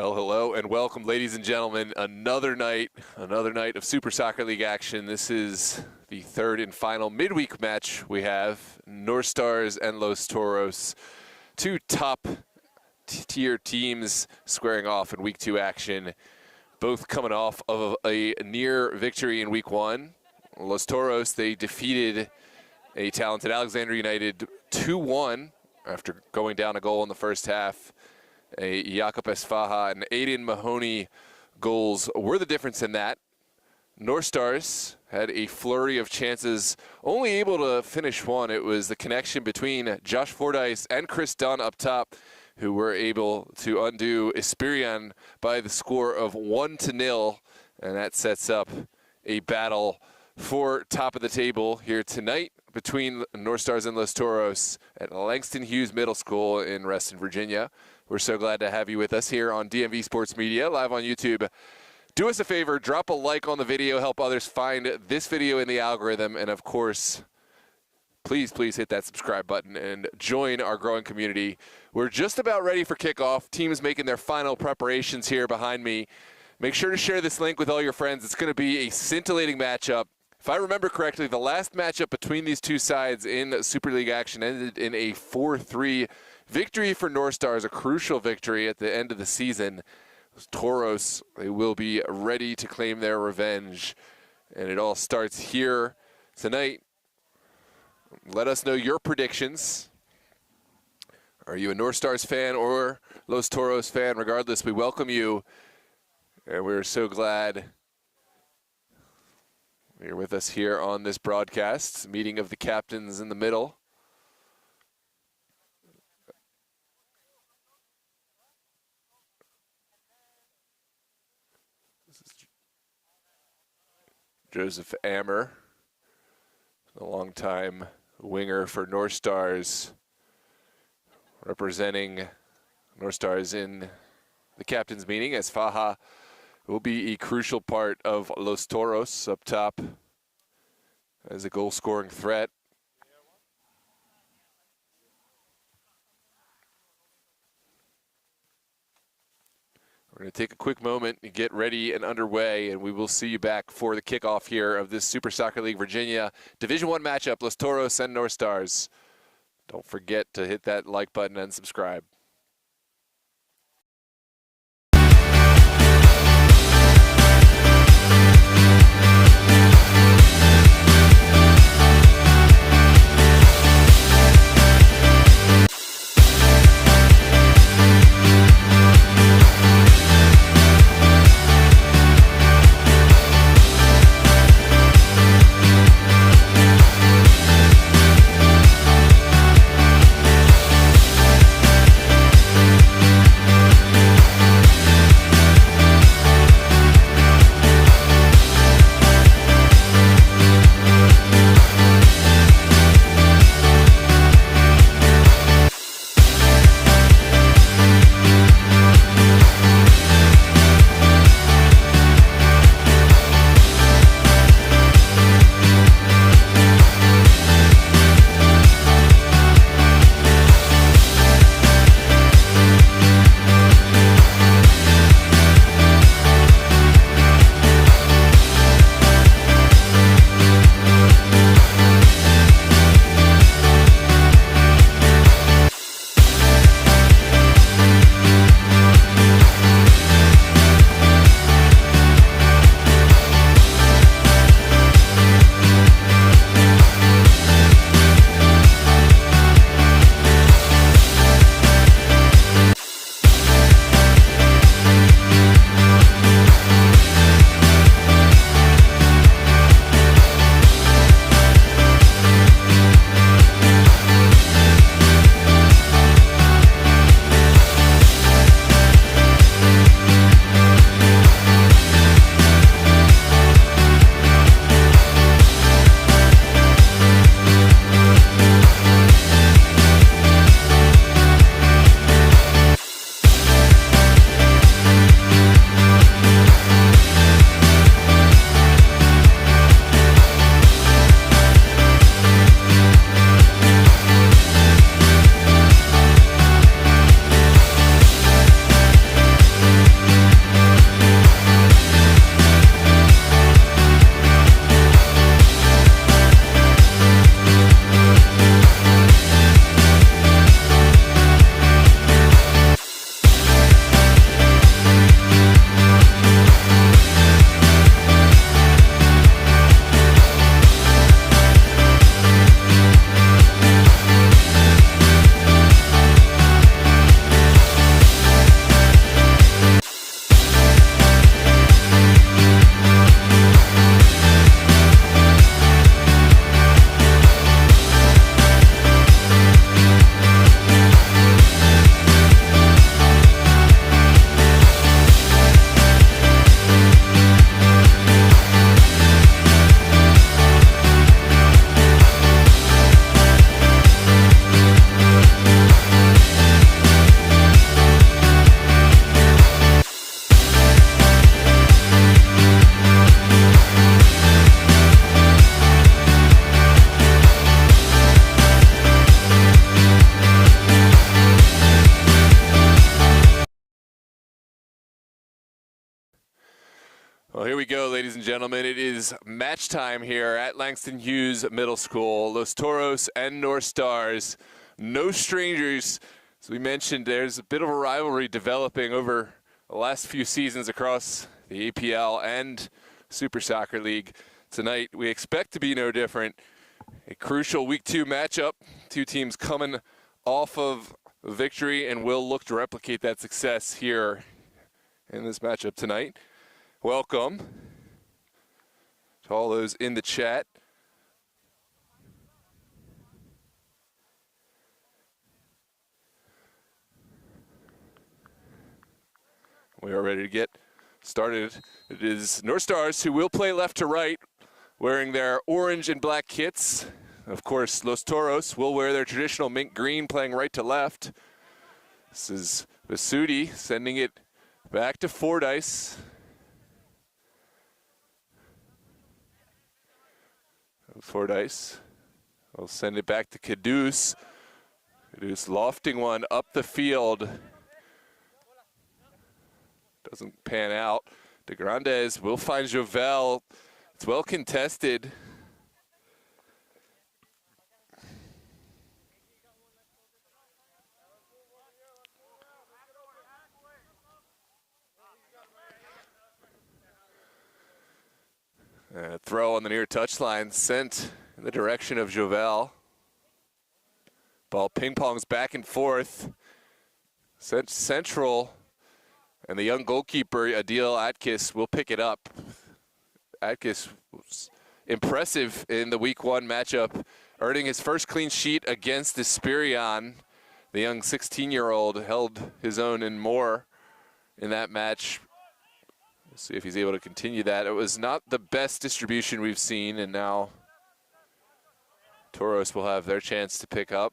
Well, hello and welcome, ladies and gentlemen. Another night of Super Soccer League action. This is the third and final midweek match we have. North Stars and Los Toros, two top-tier teams squaring off in Week 2 action, both coming off of a near victory in Week 1. Los Toros, they defeated a talented Alexandria United 2-1 after going down a goal in the first half. A Jakob Esfaha and Aiden Mahoney goals were the difference in that. North Stars had a flurry of chances, only able to finish one. It was the connection between Josh Fordyce and Chris Dunn up top, who were able to undo Esperion by the score of 1-0, and that sets up a battle for top of the table here tonight between North Stars and Los Toros at Langston Hughes Middle School in Reston, Virginia. We're so glad to have you with us here on DMV Sports Media, live on YouTube. Do us a favor, drop a like on the video, help others find this video in the algorithm, and of course, please hit that subscribe button and join our growing community. We're just about ready for kickoff. Teams making their final preparations here behind me. Make sure to share this link with all your friends. It's going to be a scintillating matchup. If I remember correctly, the last matchup between these two sides in Super League action ended in a 4-3 victory for North Stars, a crucial victory at the end of the season. Toros, they will be ready to claim their revenge. And it all starts here tonight. Let us know your predictions. Are you a North Stars fan or Los Toros fan? Regardless, we welcome you. And we're so glad you're with us here on this broadcast. Meeting of the captains in the middle. Joseph Ammer, a longtime winger for North Stars, representing North Stars in the captain's meeting, as Faha will be a crucial part of Los Toros up top as a goal-scoring threat. We're going to take a quick moment and get ready and underway, and we will see you back for the kickoff here of this Super Soccer League Virginia Division I matchup, Los Toros and North Stars. Don't forget to hit that like button and subscribe. here we go, ladies and gentlemen. It is match time here at Langston Hughes Middle School. Los Toros and North Stars, no strangers. As we mentioned, there's a bit of a rivalry developing over the last few seasons across the APL and Super Soccer League. Tonight, we expect to be no different. A crucial Week 2 matchup. Two teams coming off of a victory and will look to replicate that success here in this matchup tonight. Welcome to all those in the chat. We are ready to get started. It is North Stars who will play left to right, wearing their orange and black kits. Of course, Los Toros will wear their traditional mint green, playing right to left. This is Vasuti sending it back to Fordyce. Fordyce will send it back to Caduce. Caduce lofting one up the field. Doesn't pan out. De Grandes will find Jovel. It's well contested. Throw on the near touchline sent in the direction of Jovel. Ball ping-pongs back and forth. Sent central, and the young goalkeeper, Adil Atkis, will pick it up. Atkis was impressive in the Week 1 matchup, earning his first clean sheet against Esperion. The young 16-year-old held his own and more in that match. We'll see if he's able to continue that. It was not the best distribution we've seen, and now Toros will have their chance to pick up.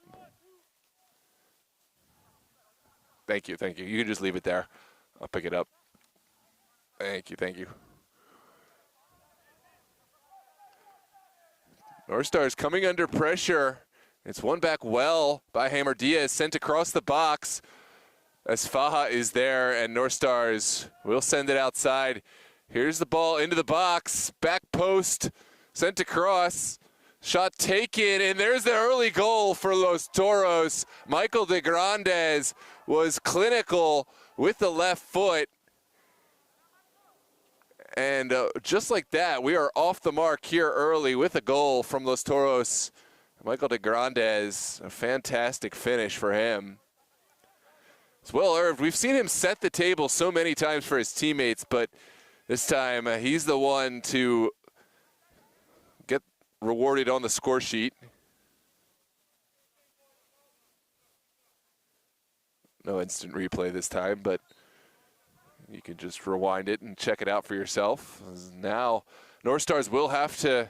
Thank you, thank you. You can just leave it there. I'll pick it up. Thank you, thank you. North Stars coming under pressure. It's won back well by Hammer Diaz, sent across the box. As Faha is there, and North Stars will send it outside. Here's the ball into the box, back post, sent across, shot taken, and there's the early goal for Los Toros. Michael De Grandes was clinical with the left foot. And just like that, we are off the mark here early with a goal from Los Toros. Michael De Grandes, a fantastic finish for him. It's well earned. We've seen him set the table so many times for his teammates, but this time he's the one to get rewarded on the score sheet. No instant replay this time, but you can just rewind it and check it out for yourself. Now, North Stars will have to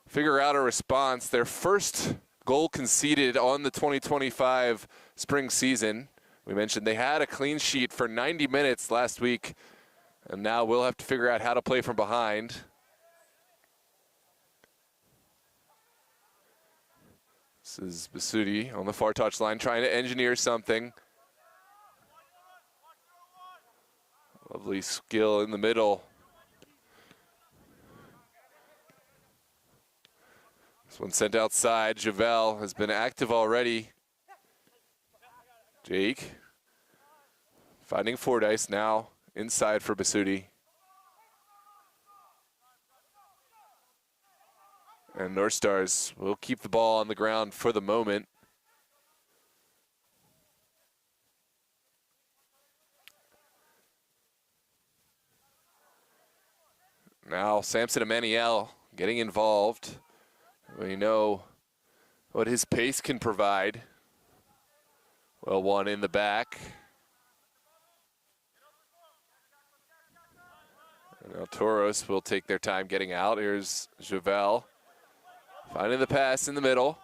figure out a response. Their first goal conceded on the 2025 spring season. We mentioned they had a clean sheet for 90 minutes last week, and now we'll have to figure out how to play from behind. This is Basuti on the far touchline trying to engineer something. Lovely skill in the middle. This one sent outside. Javel has been active already. Jake finding Fordyce now inside for Basuti. And North Stars will keep the ball on the ground for the moment. Now Samson Emmanuel getting involved. We know what his pace can provide. Well, one in the back. And now Toros will take their time getting out. Here's Javel finding the pass in the middle.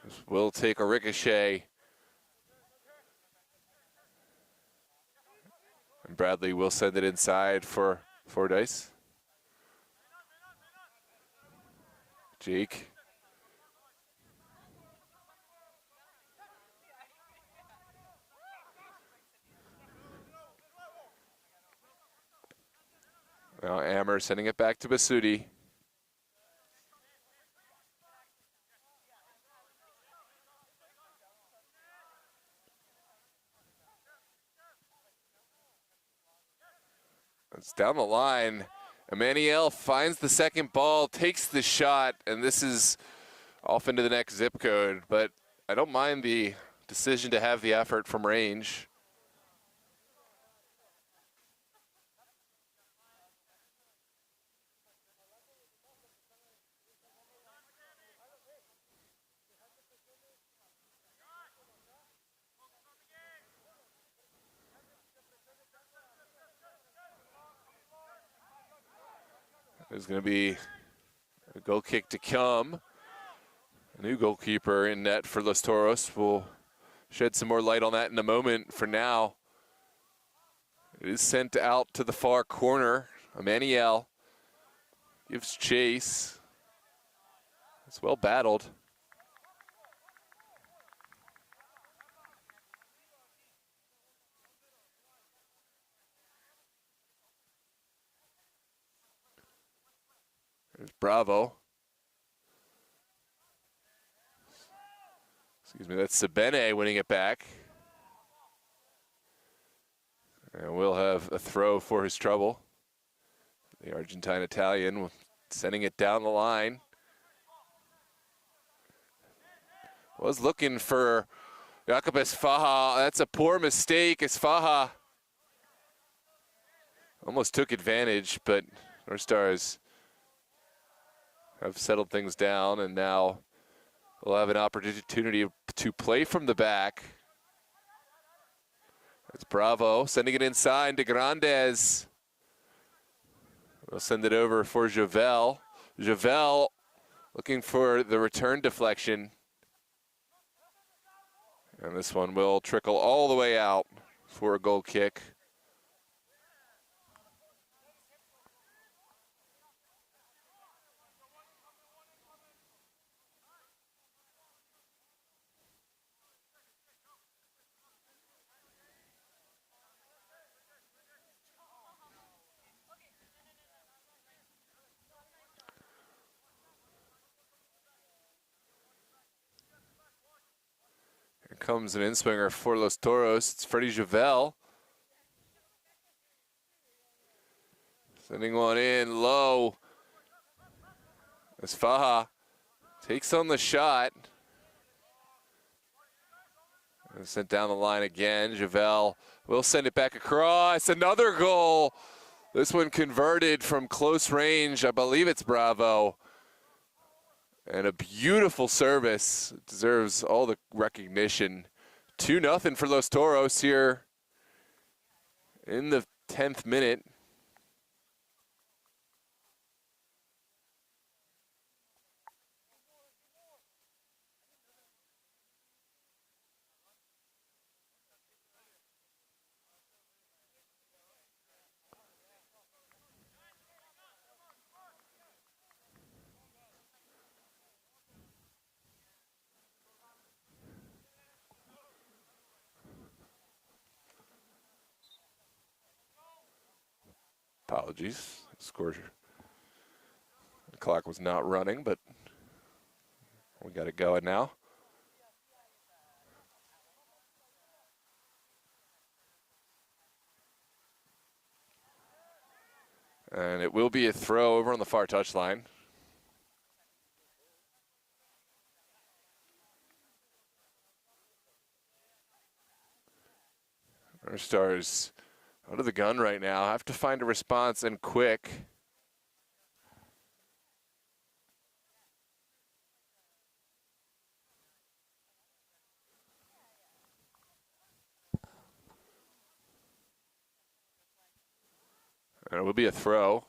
This will take a ricochet. And Bradley will send it inside for Fordyce. Jake. Now Ammer sending it back to Basudi. It's down the line. Emmanuel finds the second ball, takes the shot, and this is off into the next zip code. But I don't mind the decision to have the effort from range. There's going to be a goal kick to come. A new goalkeeper in net for Los Toros. We'll shed some more light on that in a moment. For now, it is sent out to the far corner. Emmanuel gives chase. It's well battled. There's Bravo. Excuse me, that's Sabene winning it back. And we'll have a throw for his trouble. The Argentine-Italian sending it down the line. Was looking for Jakob Esfaha. That's a poor mistake. Esfaha almost took advantage, but North Stars have settled things down, and now we'll have an opportunity to play from the back. It's Bravo sending it inside to Grandes. We'll send it over for Javel. Javel looking for the return deflection. And this one will trickle all the way out for a goal kick. Comes an in-swinger for Los Toros. It's Freddie Javel. Sending one in low. Esfaha takes on the shot. And sent down the line again. Javel will send it back across. Another goal. This one converted from close range. I believe it's Bravo. And a beautiful service. It deserves all the recognition. 2-0 for Los Toros here in the 10th minute. Apologies. The clock was not running, but we got it going now. And it will be a throw over on the far touchline. Our Stars out of the gun right now. Have to find a response, and quick. And it will be a throw.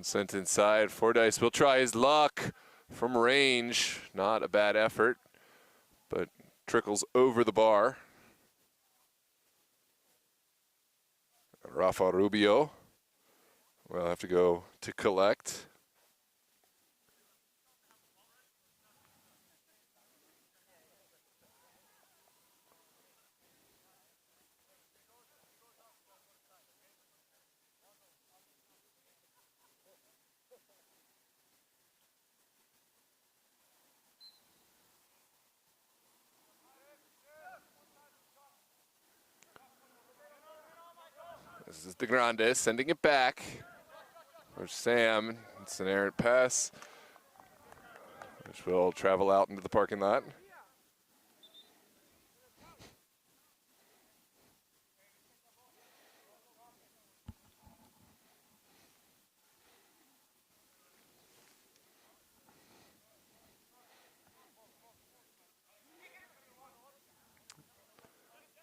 Sent inside. Fordyce will try his luck from range. Not a bad effort, but trickles over the bar. Rafa Rubio will have to go to collect. This is the Grande sending it back. For Sam, it's an errant pass, which will travel out into the parking lot.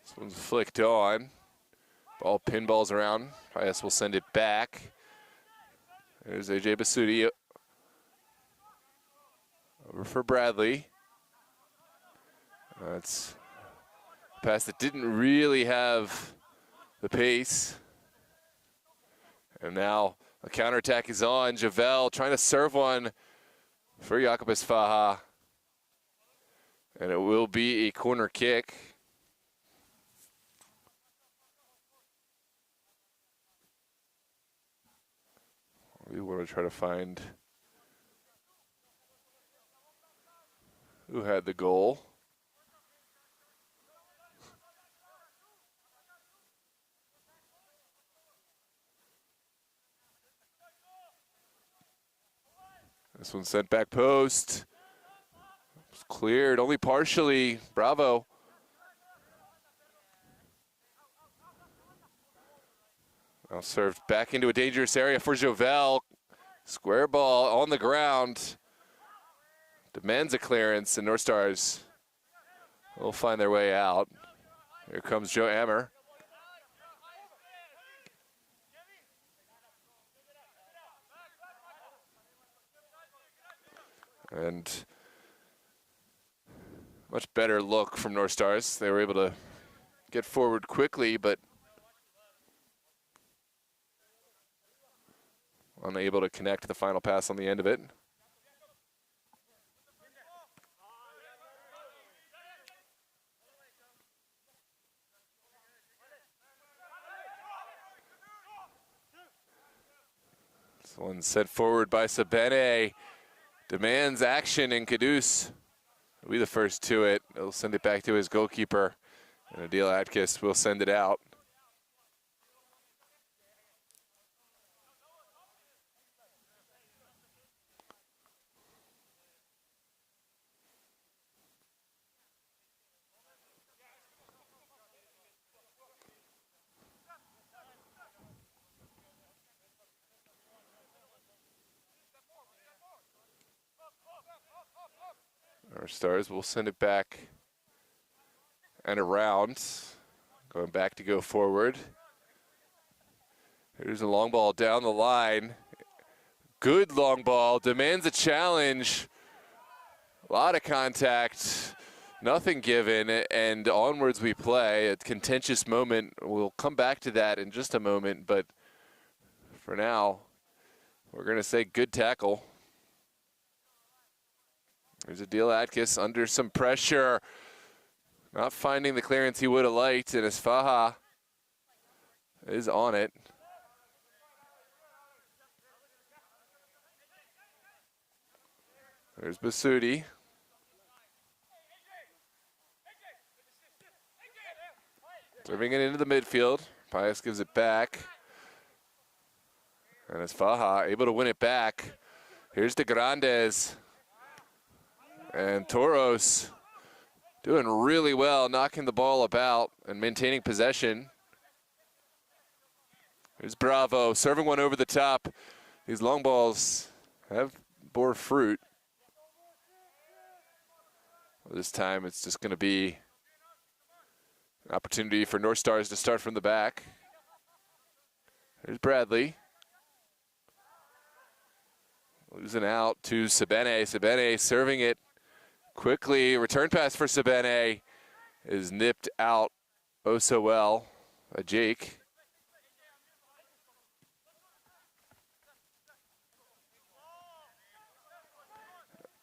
This one's flicked on. Ball pinballs around. Pius will send it back. There's AJ Basudi over for Bradley. That's a pass that didn't really have the pace. And now a counterattack is on. Javel trying to serve one for Jacobus Faha. And it will be a corner kick. We want to try to find who had the goal. This one sent back post. It's cleared only partially. Bravo. Now served back into a dangerous area for Jovel. Square ball on the ground. Demands a clearance, and North Stars will find their way out. Here comes Joe Ammer. And much better look from North Stars. They were able to get forward quickly, but unable to connect the final pass on the end of it. This one sent forward by Sabene. Demands action, and Caduce will be the first to it. He'll send it back to his goalkeeper, and Adil Atkis will send it out. Our Stars will send it back and around. Going back to go forward. Here's a long ball down the line. Good long ball, demands a challenge. A lot of contact, nothing given, and onwards we play. A contentious moment. We'll come back to that in just a moment, but for now, we're going to say good tackle. There's Adil Atkis under some pressure. Not finding the clearance he would have liked, and Isfaha is on it. There's Basudi. Serving it into the midfield. Pius gives it back. And Isfaha able to win it back. Here's De Grandes. And Toros doing really well, knocking the ball about and maintaining possession. Here's Bravo, serving one over the top. These long balls have bore fruit. This time it's just going to be an opportunity for North Stars to start from the back. Here's Bradley. Losing out to Sabene. Sabene serving it quickly. Return pass for Sabene is nipped out oh so well by Jake.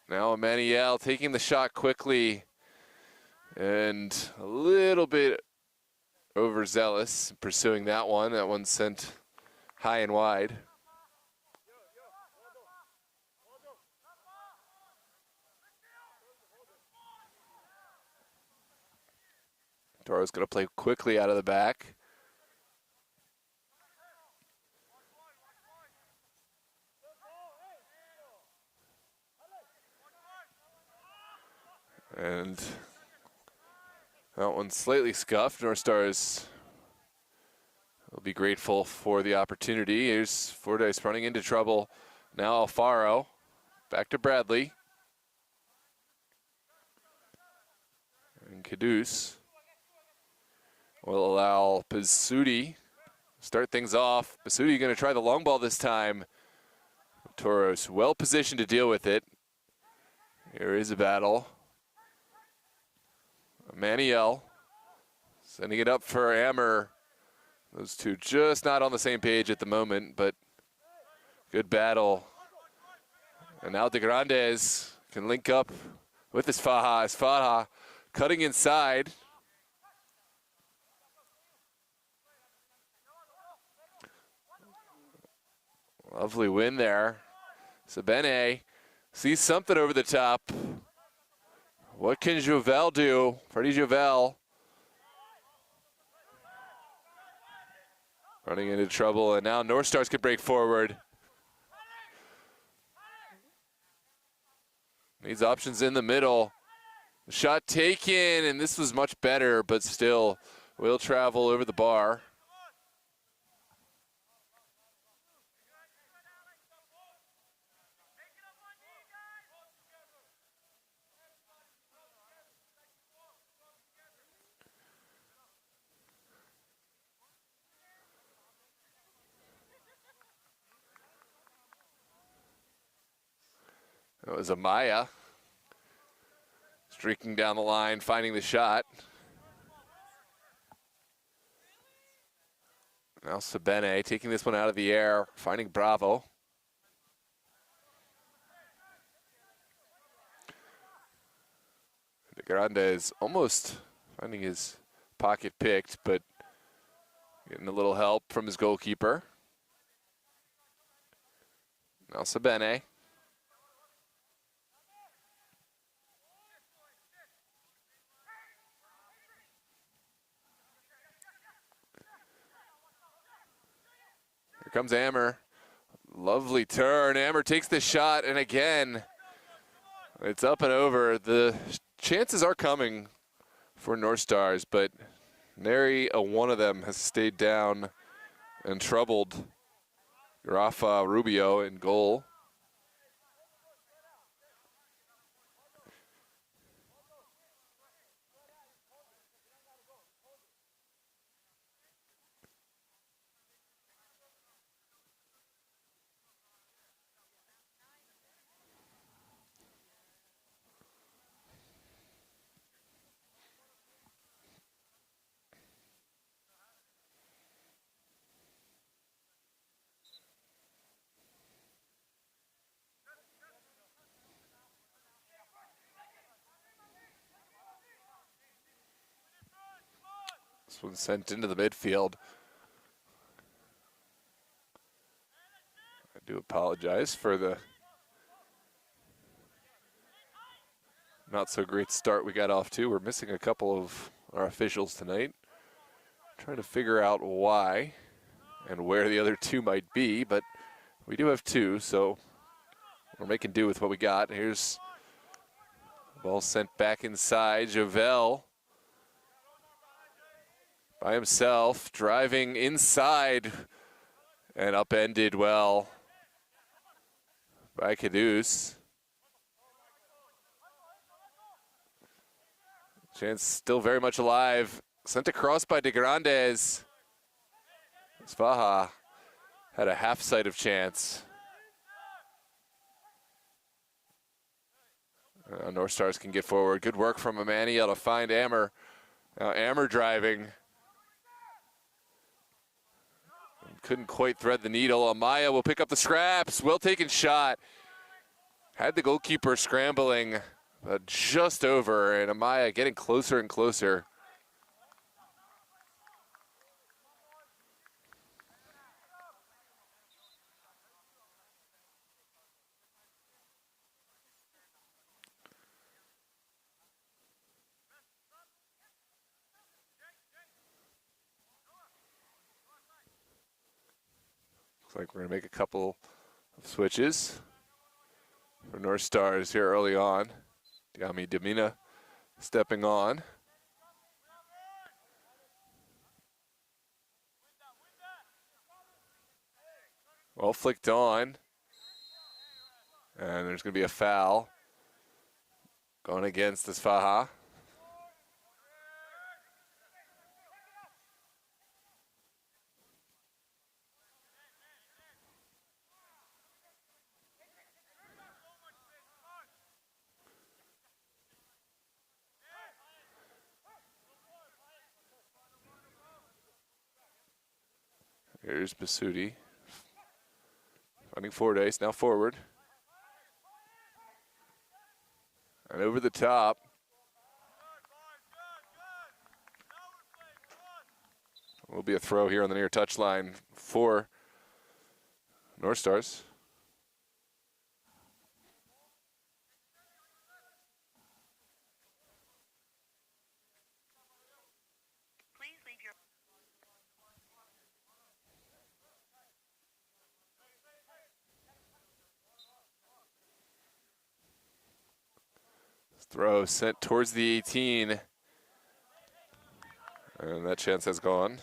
Now Emmanuel taking the shot quickly and a little bit overzealous pursuing that one. That one sent high and wide. Toros going to play quickly out of the back. And that one's slightly scuffed. North Stars will be grateful for the opportunity. Here's Fordyce running into trouble. Now Alfaro. Back to Bradley. And Caduce will allow Pizzuti start things off. Pizzuti going to try the long ball this time. Toros well positioned to deal with it. Here is a battle. Maniel sending it up for Ammer. Those two just not on the same page at the moment, but good battle. And now De Grandes can link up with his Faja. Faja cutting inside. Lovely win there. Sabene sees something over the top. What can Jouvel do? Freddie Jouvel running into trouble, and now North Stars can break forward. Needs options in the middle. Shot taken, and this was much better, but still will travel over the bar. That was Amaya streaking down the line, finding the shot. Now Sabene taking this one out of the air, finding Bravo. De Grandes almost finding his pocket picked, but getting a little help from his goalkeeper. Now Sabene. Here comes Ammer. Lovely turn. Ammer takes the shot, and again, it's up and over. The chances are coming for North Stars, but nary a one of them has stayed down and troubled Rafa Rubio in goal. This one sent into the midfield. I do apologize for the not so great start we got off to. We're missing a couple of our officials tonight. Trying to figure out why and where the other two might be, but we do have two, so we're making do with what we got. Here's the ball sent back inside. Jouvel by himself, driving inside and upended well by Caduce. Chance still very much alive. Sent across by De Grandes. Faja had a half sight of chance. North Stars can get forward. Good work from Emmanuel to find Ammer. Now Ammer driving. Couldn't quite thread the needle. Amaya will pick up the scraps. Well taken shot. Had the goalkeeper scrambling, but just over, and Amaya getting closer and closer. Looks like we're gonna make a couple of switches for North Stars here early on. Yami Demina stepping on. Well flicked on. And there's going to be a foul going against Isfaha. Here's Basudi. Finding Fordyce, now forward. And over the top. Will be a throw here on the near touchline for North Stars. Throw sent towards the 18. And that chance has gone.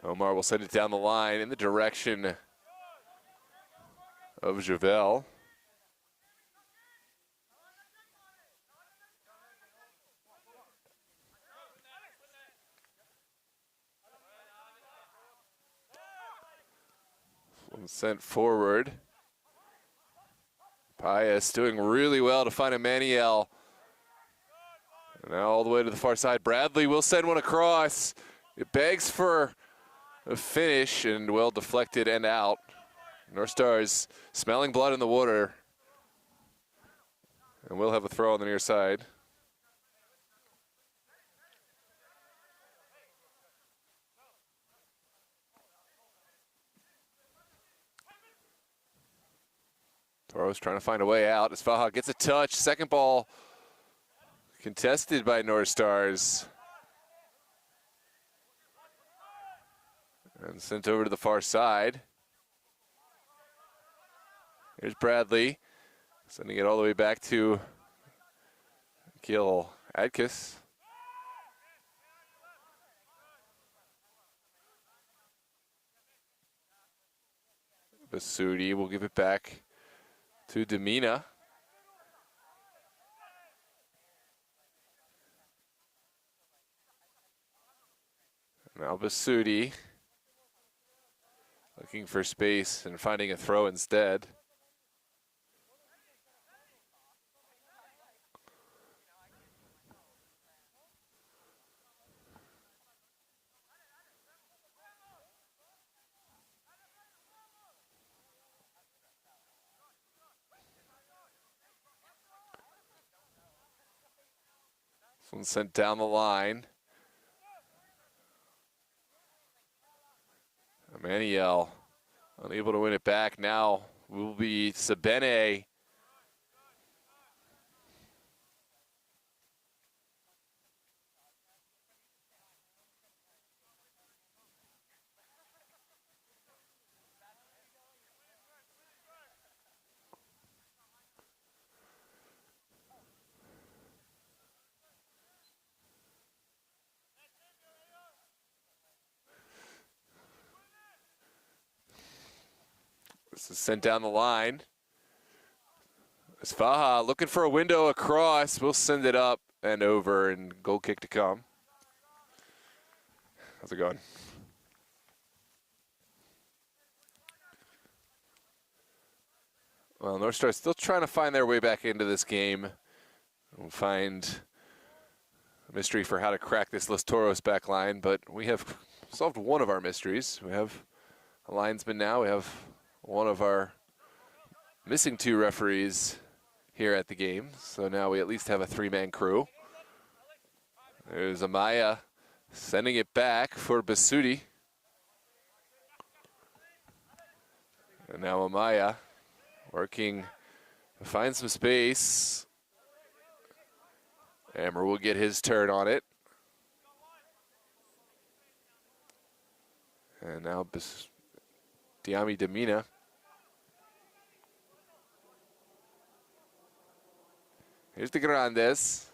Omar will send it down the line in the direction of Javel. Sent forward. Pius doing really well to find Emmanuel. Now all the way to the far side. Bradley will send one across. It begs for a finish and well deflected and out. North Stars smelling blood in the water. And we'll have a throw on the near side. Toros trying to find a way out. Isfaha gets a touch. Second ball contested by North Stars. And sent over to the far side. Here's Bradley. Sending it all the way back to Gil Adkis. Basudi will give it back to Demina. Now Basudi looking for space and finding a throw instead. This one sent down the line. Emmanuel unable to win it back. Now will be Sabene. This is sent down the line. Isfaha looking for a window across. We'll send it up and over, and goal kick to come. How's it going? Well, North Stars still trying to find their way back into this game. We'll find a mystery for how to crack this Los Toros back line, but we have solved one of our mysteries. We have a linesman now. We have one of our missing two referees here at the game. So now we at least have a three-man crew. There's Amaya sending it back for Basudi. And now Amaya working to find some space. Amber will get his turn on it. And now Diami Demina. Here's the Grandes.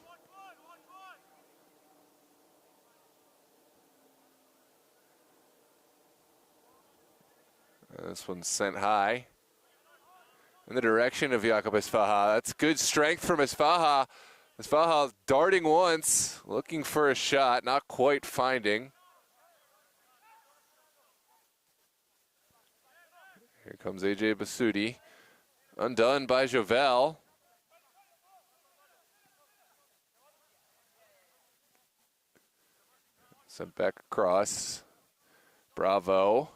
This one's sent high in the direction of Jakob Esfaha. That's good strength from Esfaha. Esfaha darting once, looking for a shot, not quite finding. Here comes AJ Basudi. Undone by Jovel. Sent back across. Bravo.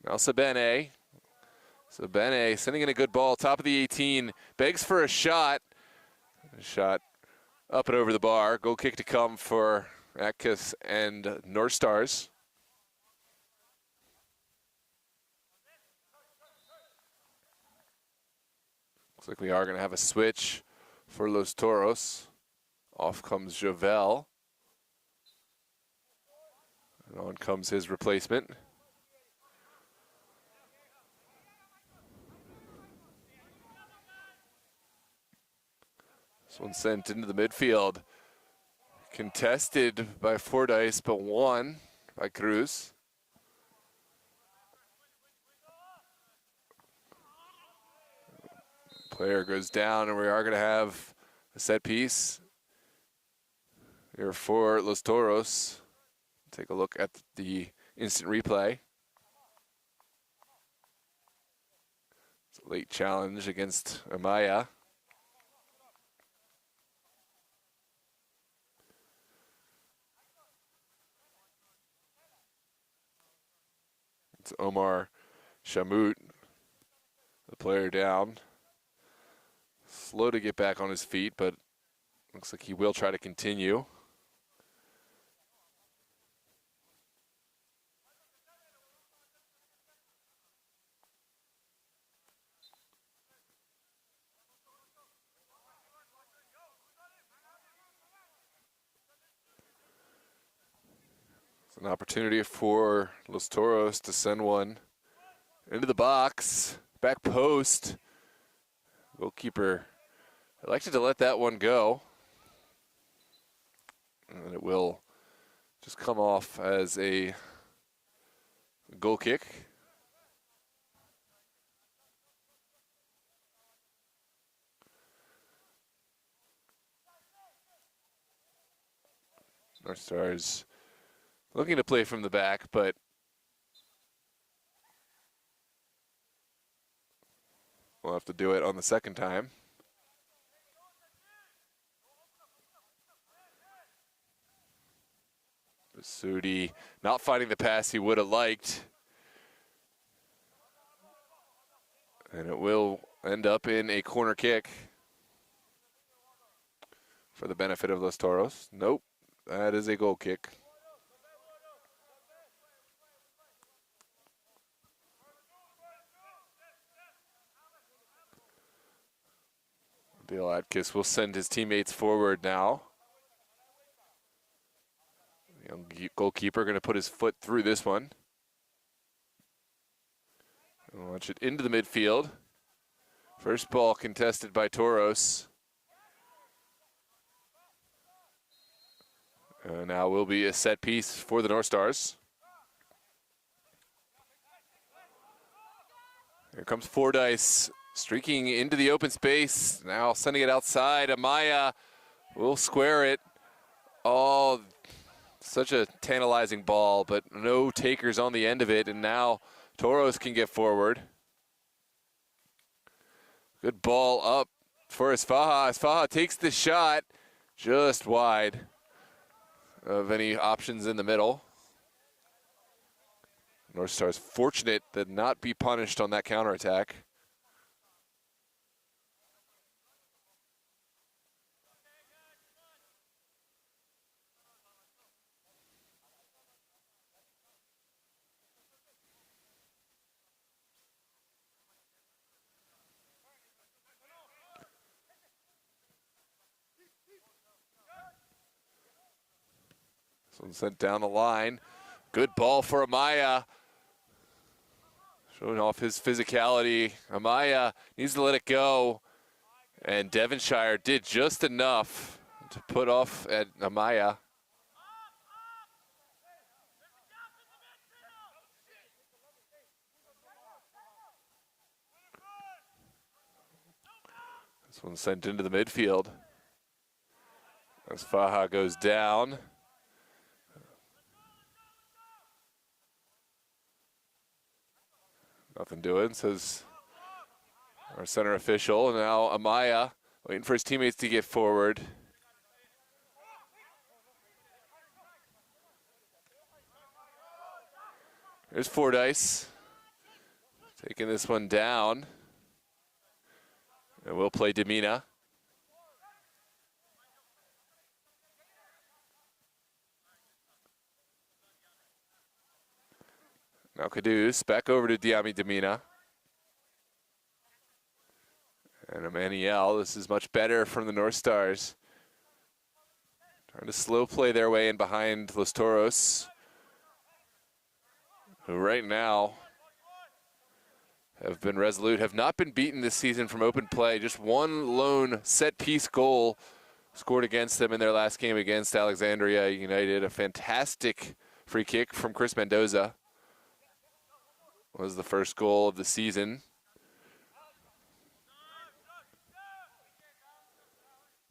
Now Sabene. Sabene sending in a good ball, top of the 18. Begs for a shot. A shot up and over the bar. Goal kick to come for Atkis and North Stars. Looks like we are going to have a switch for Los Toros. Off comes Jovel. And on comes his replacement. This one sent into the midfield. Contested by Fordyce, but won by Cruz. Player goes down, and we are going to have a set piece here for Los Toros. Take a look at the instant replay. It's a late challenge against Amaya. It's Omar Shamut, the player down. Slow to get back on his feet, but looks like he will try to continue. It's an opportunity for Los Toros to send one into the box, back post. Goalkeeper elected to let that one go. And it will just come off as a goal kick. North Stars looking to play from the back, but we'll have to do it on the second time. Basudi not finding the pass he would have liked. And it will end up in a corner kick for the benefit of Los Toros. Nope, that is a goal kick. Bill Atkis will send his teammates forward now. Young goalkeeper going to put his foot through this one. Launch it into the midfield. First ball contested by Toros. Now will be a set piece for the North Stars. Here comes Fordyce, streaking into the open space. Now sending it outside. Amaya will square it. Oh, such a tantalizing ball, but no takers on the end of it. And now Toros can get forward. Good ball up for Esfaha. Esfaha takes the shot just wide of any options in the middle. North Stars fortunate to not be punished on that counterattack. This one sent down the line. Good ball for Amaya. Showing off his physicality. Amaya needs to let it go. And Devonshire did just enough to put off at Amaya. This one's sent into the midfield. As Faha goes down. Nothing doing, says our center official. And now Amaya waiting for his teammates to get forward. There's Fordyce taking this one down. And we'll play Demina. Now Caduce back over to Diami Demina. And Emmanuel, this is much better from the North Stars. Trying to slow play their way in behind Los Toros, who right now have been resolute, have not been beaten this season from open play. Just one lone set-piece goal scored against them in their last game against Alexandria United. A fantastic free kick from Chris Mendoza was the first goal of the season.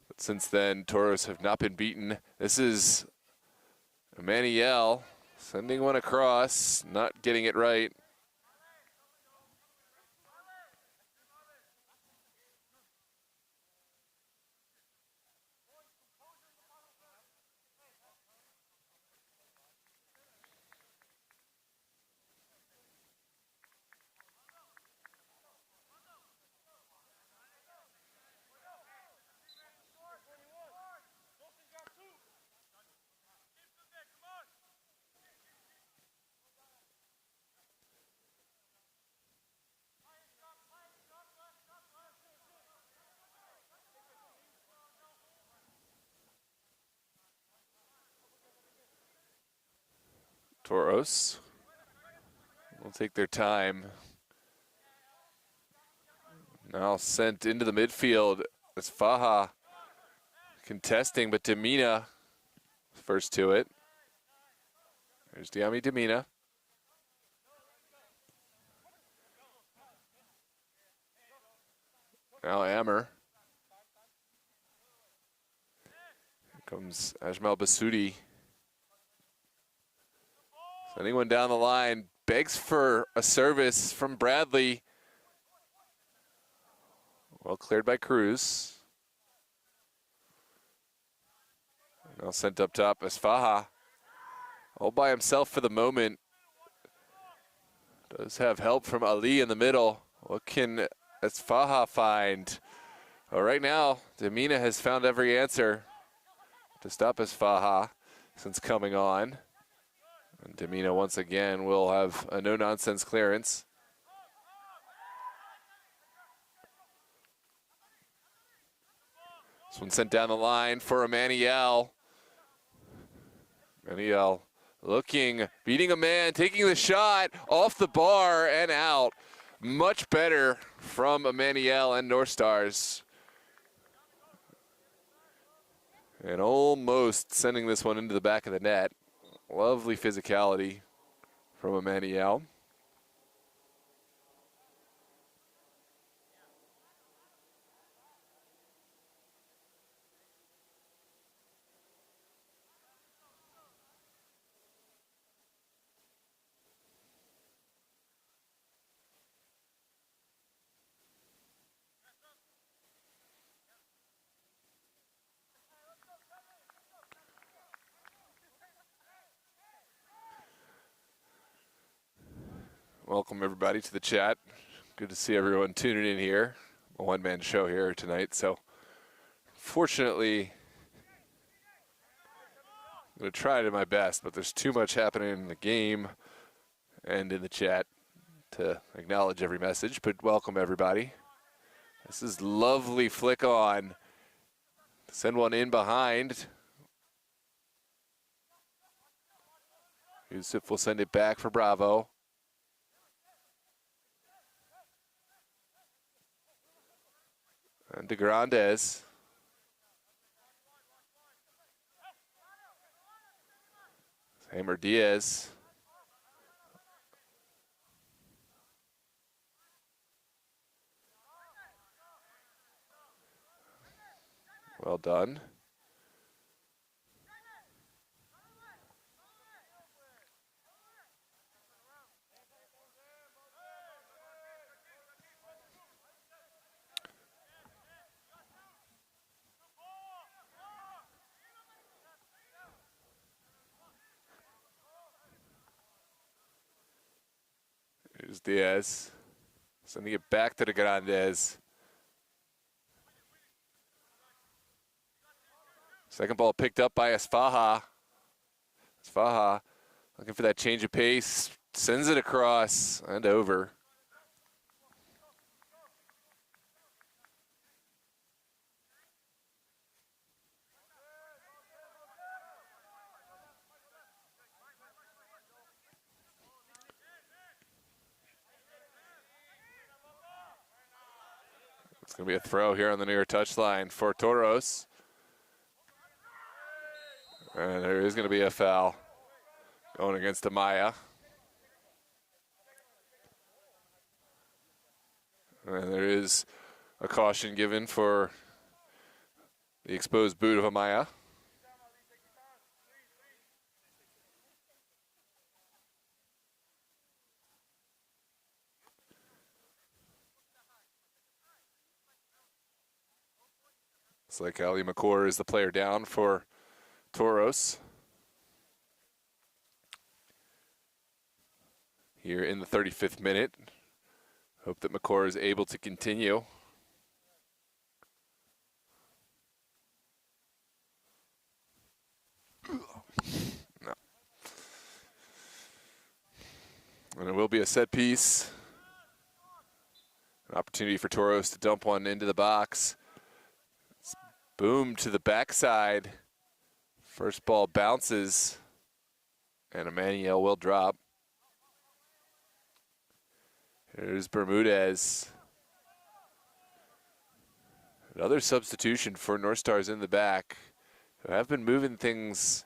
But since then, Toros have not been beaten. This is Emmanuel sending one across, not getting it right. Toros will take their time. Now sent into the midfield. It's Faha contesting, but Demina first to it. There's Diami Demina. Now Ammer. Here comes Ajmal Basudi. Sending one down the line, begs for a service from Bradley. Well cleared by Cruz. Now sent up top as Faha. All by himself for the moment. Does have help from Ali in the middle. What can Faha find? Well, right now, Demina has found every answer to stop Faha since coming on. And Demina once again will have a no-nonsense clearance. This one sent down the line for Emmanuel. Emmanuel looking, beating a man, taking the shot off the bar and out. Much better from Emmanuel and North Stars. And almost sending this one into the back of the net. Lovely physicality from Emmanuel. Welcome everybody to the chat. Good to see everyone tuning in here. A one-man show here tonight, so fortunately, I'm going to try to do my best, but there's too much happening in the game and in the chat to acknowledge every message, but welcome everybody. This is lovely flick on. Send one in behind. Yusuf will send it back for Bravo. And De Grandes. Hammer Diaz. Well done. Here's Diaz. Sending it back to De Grandes. Second ball picked up by Esfaha. Esfaha looking for that change of pace. Sends it across and over. It's going to be a throw here on the near touchline for Toros. And there is going to be a foul going against Amaya. And there is a caution given for the exposed boot of Amaya. Looks like Ali McCord is the player down for Toros. Here in the 35th minute. Hope that McCord is able to continue. No. And it will be a set piece. An opportunity for Toros to dump one into the box. It's boom to the backside. First ball bounces. And Emmanuel will drop. Here's Bermudez. Another substitution for North Stars in the back, who have been moving things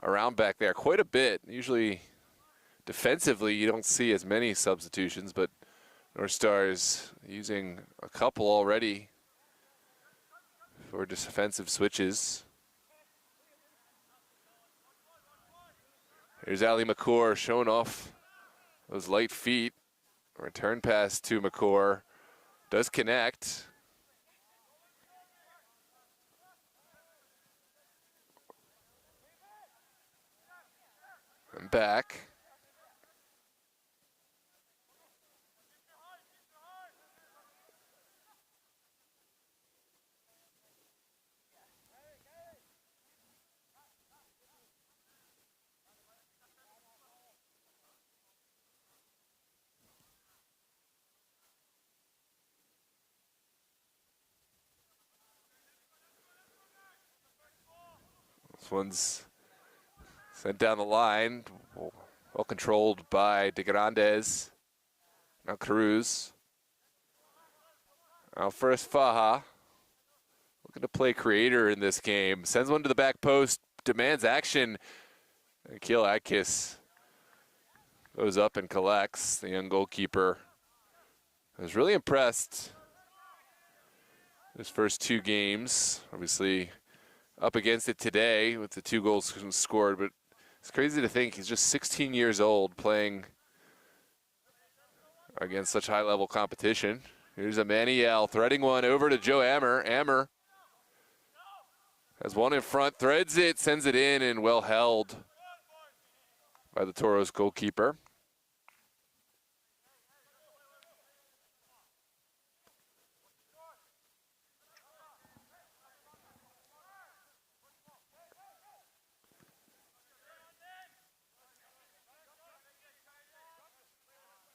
around back there quite a bit. Usually defensively you don't see as many substitutions, but North Stars using a couple already for defensive switches. Here's Ali McCord showing off those light feet. Return pass to McCord. Does connect. And back. This one's sent down the line. Well controlled by De Grandes. Now Cruz. Now first Faja. Looking to play creator in this game. Sends one to the back post. Demands action. Akil Akis goes up and collects. The young goalkeeper. I was really impressed his first two games. Obviously up against it today with the 2 goals scored, but it's crazy to think he's just 16 years old playing against such high-level competition. Here's Emmanuel threading one over to Joe Ammer. Ammer has one in front, threads it, sends it in, and well held by the Toros goalkeeper.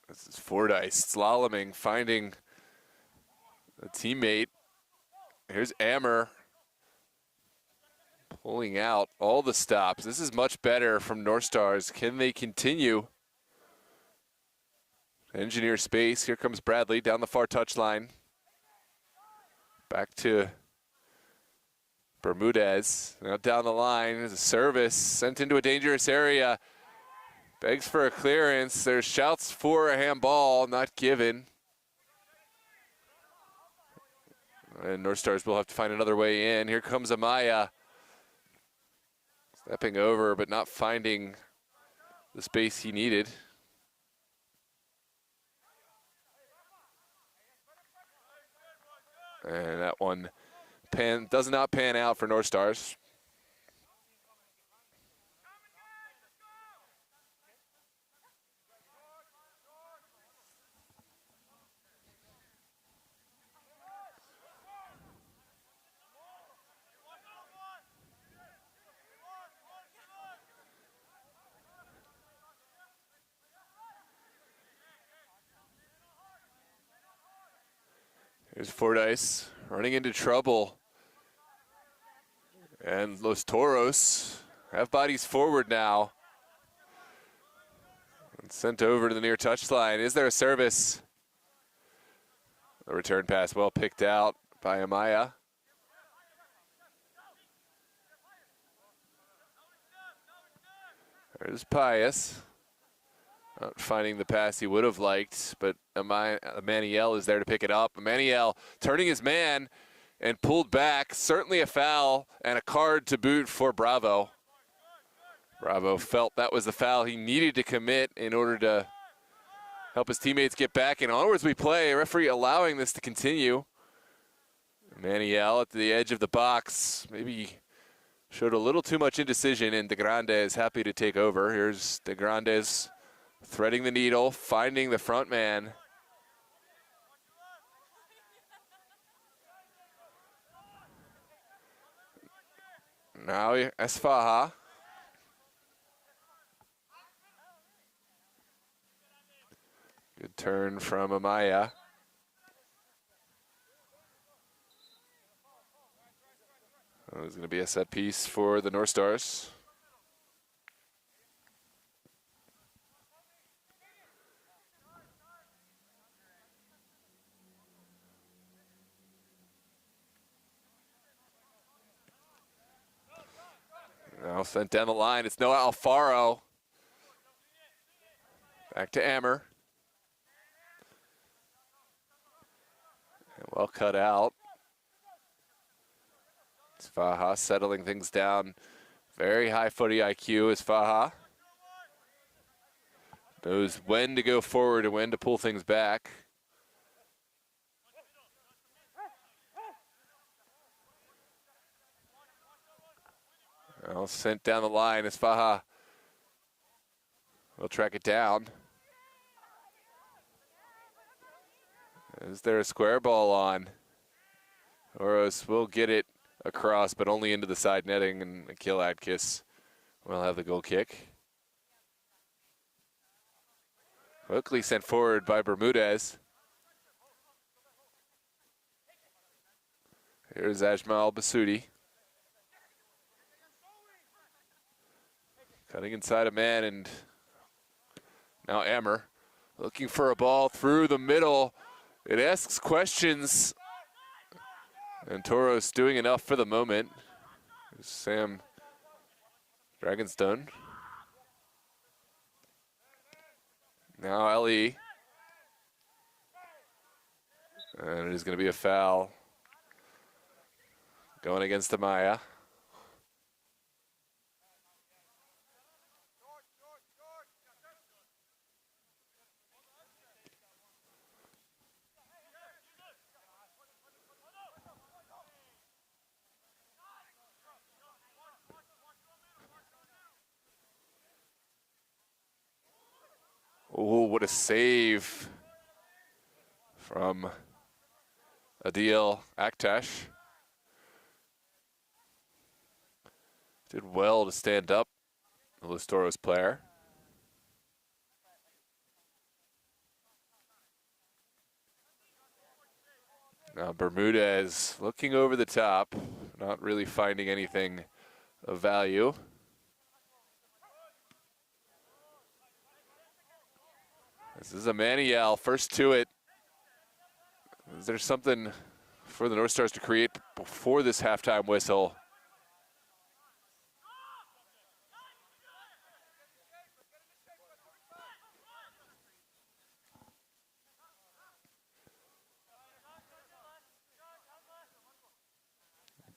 This is Fordyce slaloming, finding a teammate. Here's Ammer pulling out all the stops. This is much better from North Stars. Can they continue? Engineer space. Here comes Bradley down the far touchline. Back to Bermudez. Now down the line is a service sent into a dangerous area. Begs for a clearance. There's shouts for a handball, not given. And North Stars will have to find another way in. Here comes Amaya. Stepping over, but not finding the space he needed. And that one does not pan out for North Stars. Here's Fordyce running into trouble. And Los Toros have bodies forward now. And sent over to the near touchline. Is there a service? The return pass well picked out by Amaya. There's Pius. Not finding the pass he would have liked, but Emmanuel is there to pick it up. Emmanuel turning his man and pulled back. Certainly a foul and a card to boot for Bravo. Bravo felt that was the foul he needed to commit in order to help his teammates get back. And onwards we play. Referee allowing this to continue. Emmanuel at the edge of the box. Maybe showed a little too much indecision, and De Grande is happy to take over. Here's De Grande's threading the needle, finding the front man. Now Esfaha. Good turn from Amaya. It's going to be a set piece for the North Stars. Now sent down the line. It's Noah Alfaro. Back to Ammer. And well cut out. It's Faha settling things down. Very high footy IQ is Faha. Knows when to go forward and when to pull things back. Well, sent down the line as Faha will track it down. Is there a square ball on? Toros will get it across, but only into the side netting, and Akil Adkis will have the goal kick. Quickly sent forward by Bermudez. Here's Ajmal Basudi. Cutting inside a man, and now Ammer looking for a ball through the middle. It asks questions, and Toros doing enough for the moment. Here's Sam Dragonstone. Now Ali. And it is going to be a foul going against Amaya. Oh, what a save from Adil Aktash. Did well to stand up, the Los Toros player. Now Bermudez looking over the top, not really finding anything of value. This is Emmanuel, first to it. Is there something for the North Stars to create before this halftime whistle.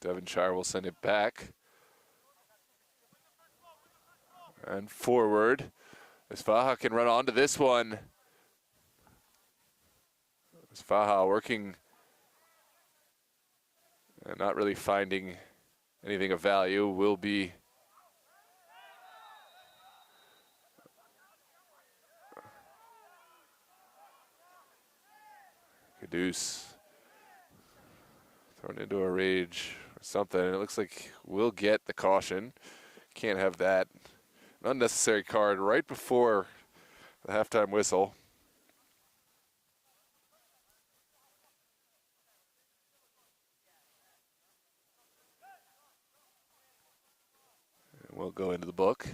Devonshire will send it back. And forward. Faha can run onto this one. Faha working and not really finding anything of value. Will be Caduce thrown into a rage or something. It looks like we'll get the caution. Can't have that. An unnecessary card right before the halftime whistle. And we'll go into the book.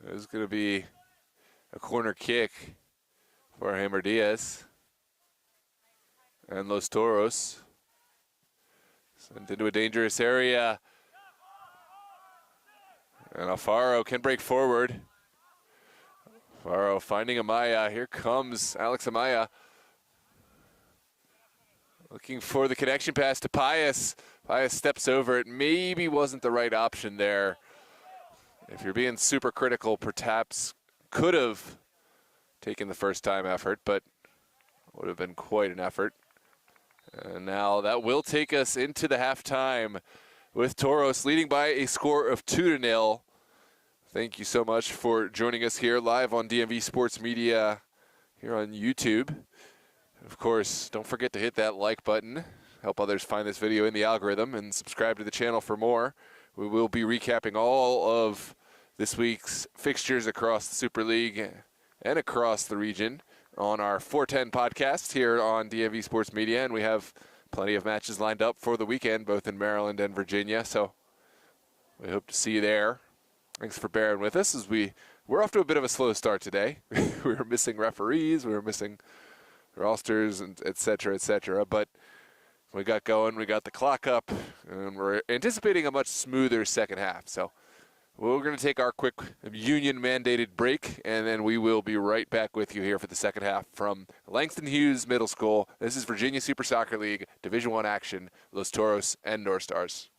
There's going to be a corner kick for Hammer Diaz and Los Toros. Sent into a dangerous area. And Alfaro can break forward. Alfaro finding Amaya. Here comes Alex Amaya. Looking for the connection pass to Pius. Pius steps over it. Maybe wasn't the right option there. If you're being super critical, perhaps could have taken the first time effort, but would have been quite an effort. And now that will take us into the halftime with Toros leading by a score of 2-0. Thank you so much for joining us here live on DMV Sports Media here on YouTube. Of course, don't forget to hit that like button, help others find this video in the algorithm, and subscribe to the channel for more. We will be recapping all of this week's fixtures across the Super League and across the region on our 410 podcast here on DMV Sports Media, and we have plenty of matches lined up for the weekend, both in Maryland and Virginia, so we hope to see you there. Thanks for bearing with us as we're off to a bit of a slow start today. We were missing referees, we were missing rosters, and et cetera, but we got going, we got the clock up, and we're anticipating a much smoother second half, so we're going to take our quick union-mandated break, and then we will be right back with you here for the second half from Langston Hughes Middle School. This is Virginia Super Soccer League, Division I action, Los Toros and North Stars.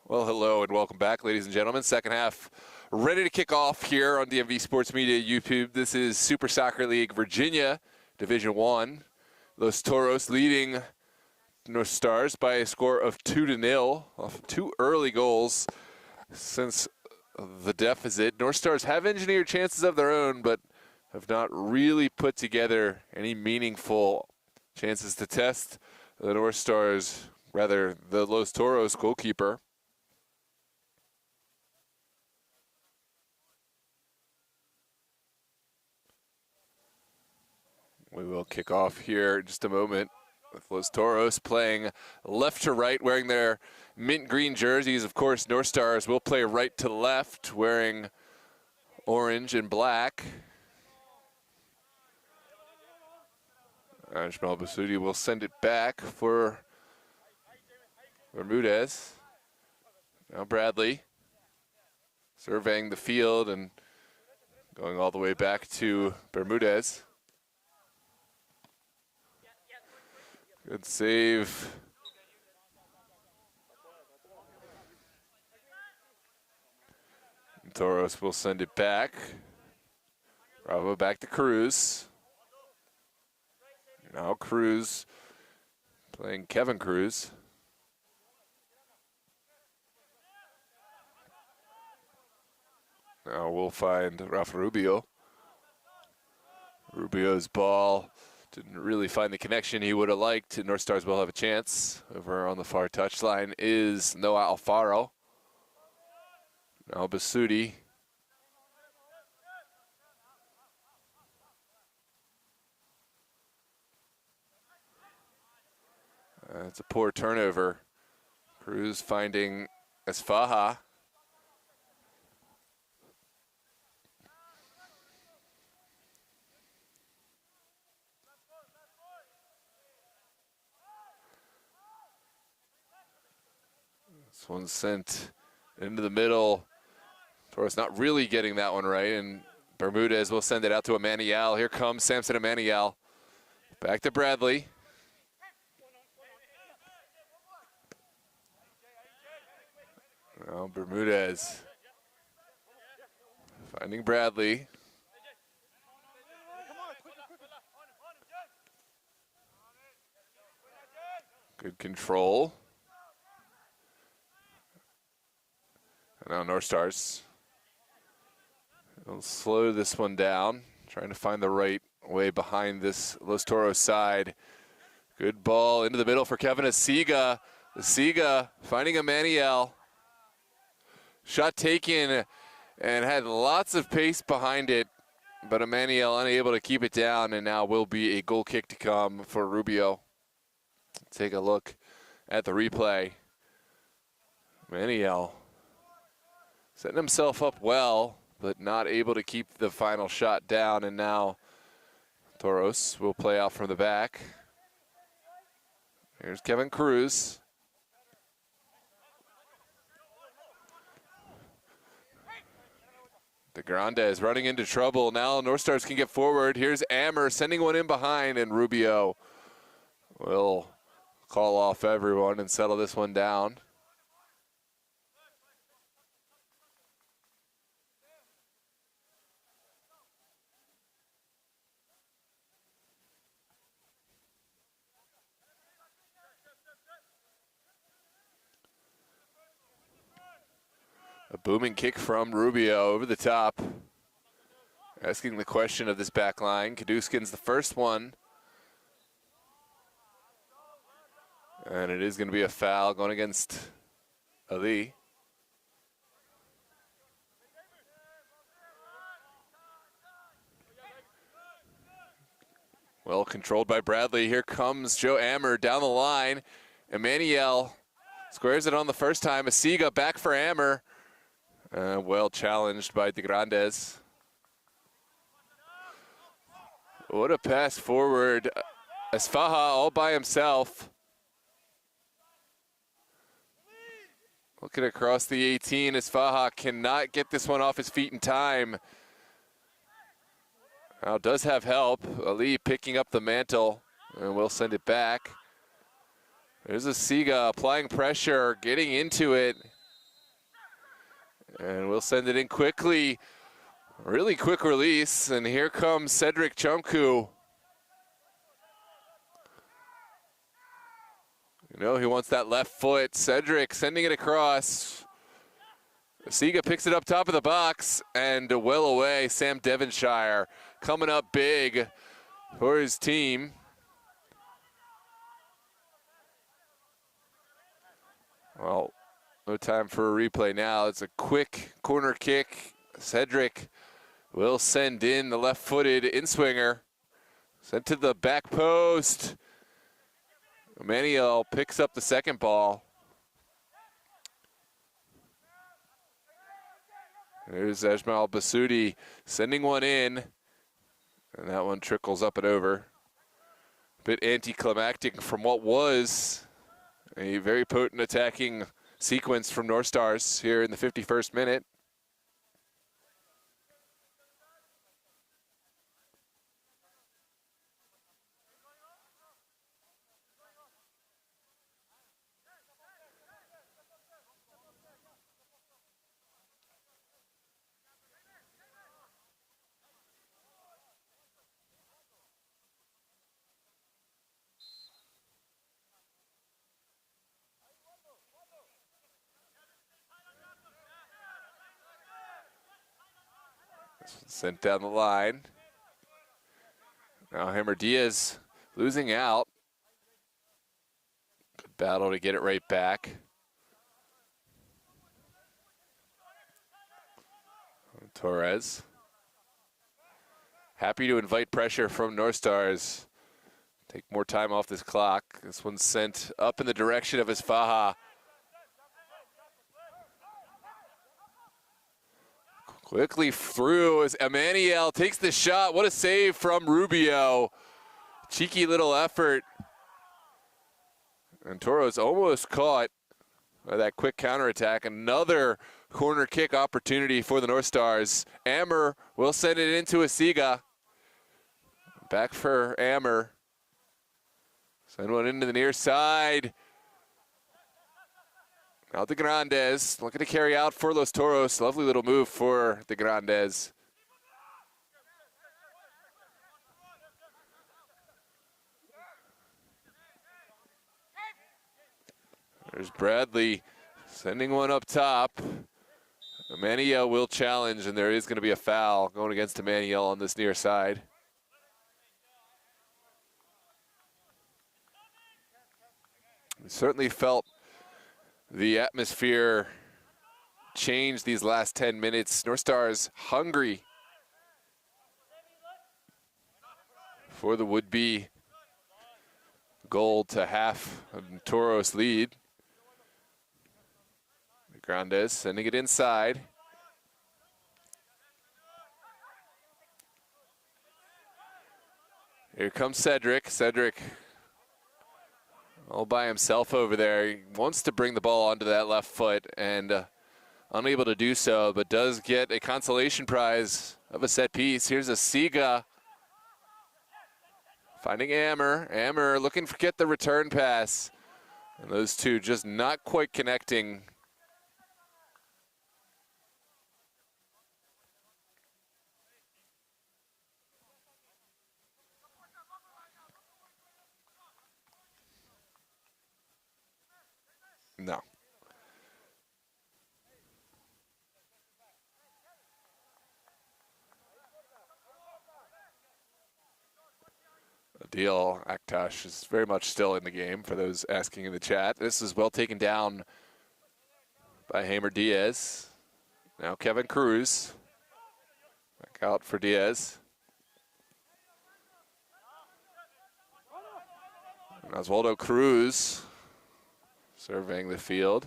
Well, hello and welcome back, ladies and gentlemen. Second half ready to kick off here on DMV Sports Media YouTube. This is Super Soccer League Virginia, Division 1. Los Toros leading North Stars by a score of 2-0 off 2 early goals since the deficit. North Stars have engineered chances of their own, but have not really put together any meaningful chances to test the North Stars, rather the Los Toros goalkeeper. We will kick off here in just a moment with Los Toros playing left to right, wearing their mint green jerseys. Of course, North Stars will play right to left, wearing orange and black. Ajmal Basudi will send it back for Bermudez. Now Bradley surveying the field and going all the way back to Bermudez. Good save. Toros will send it back. Bravo back to Cruz. Now Cruz playing Kevin Cruz. Now we'll find Rafa Rubio. Rubio's ball didn't really find the connection he would have liked. North Stars will have a chance. Over on the far touchline is Noah Alfaro. Now Basudi. It's a poor turnover. Cruz finding Esfaha. This one's sent into the middle. Toros not really getting that one right, and Bermudez will send it out to Emmanuel. Here comes Samson Emmanuel. Back to Bradley. Now Bermudez finding Bradley. Good control. And now North Stars will slow this one down, trying to find the right way behind this Los Toros side. Good ball into the middle for Kevin Asiga. Asiga finding Emmanuel. Shot taken and had lots of pace behind it, but Emmanuel unable to keep it down, and now will be a goal kick to come for Rubio. Take a look at the replay. Emmanuel setting himself up well, but not able to keep the final shot down, and now Toros will play out from the back. Here's Kevin Cruz. De Grande is running into trouble. Now North Stars can get forward. Here's Ammer sending one in behind, and Rubio will call off everyone and settle this one down. A booming kick from Rubio over the top. Asking the question of this back line. Kaduskin's the first one. And it is going to be a foul going against Ali. Well controlled by Bradley. Here comes Joe Ammer down the line. Emmanuel squares it on the first time. Asiga back for Ammer. Well challenged by De Grandes. What a pass forward. Esfaha all by himself. Looking across the 18, Esfaha cannot get this one off his feet in time. Now does have help. Ali picking up the mantle, and we'll send it back. There's a Siga applying pressure, getting into it. And we'll send it in quickly. Really quick release, and here comes Cedric Chumku. You know, he wants that left foot. Cedric sending it across. Siga picks it up top of the box, and well away. Sam Devonshire coming up big for his team. Well, no time for a replay now. It's a quick corner kick. Cedric will send in the left-footed in-swinger. Sent to the back post. Emmanuel picks up the second ball. There's Ajmal Basudi sending one in. And that one trickles up and over. A bit anticlimactic from what was a very potent attacking sequence from North Stars here in the 51st minute. Sent down the line. Now Hammer Diaz losing out. Good battle to get it right back. Torres. Happy to invite pressure from North Stars. Take more time off this clock. This one's sent up in the direction of Isfaha. Quickly through as Emmanuel takes the shot. What a save from Rubio. Cheeky little effort. And Toros almost caught by that quick counterattack. Another corner kick opportunity for the North Stars. Ammer will send it into Asiga. Back for Ammer. Send one into the near side. Now De Grandes looking to carry out for Los Toros. Lovely little move for De Grandes. There's Bradley sending one up top. Emmanuel will challenge, and there is going to be a foul going against Emmanuel on this near side. We certainly felt the atmosphere changed these last 10 minutes. North Stars hungry for the would-be goal to half of Toros lead. Grandes sending it inside. Here comes Cedric. Cedric all by himself over there. He wants to bring the ball onto that left foot and unable to do so, but does get a consolation prize of a set piece. Here's a Siga finding Ammer. Ammer looking to get the return pass. And those two just not quite connecting. No. Adil Aktash is very much still in the game for those asking in the chat. This is well taken down by Hammer Diaz. Now Kevin Cruz. Back out for Diaz. And Oswaldo Cruz surveying the field.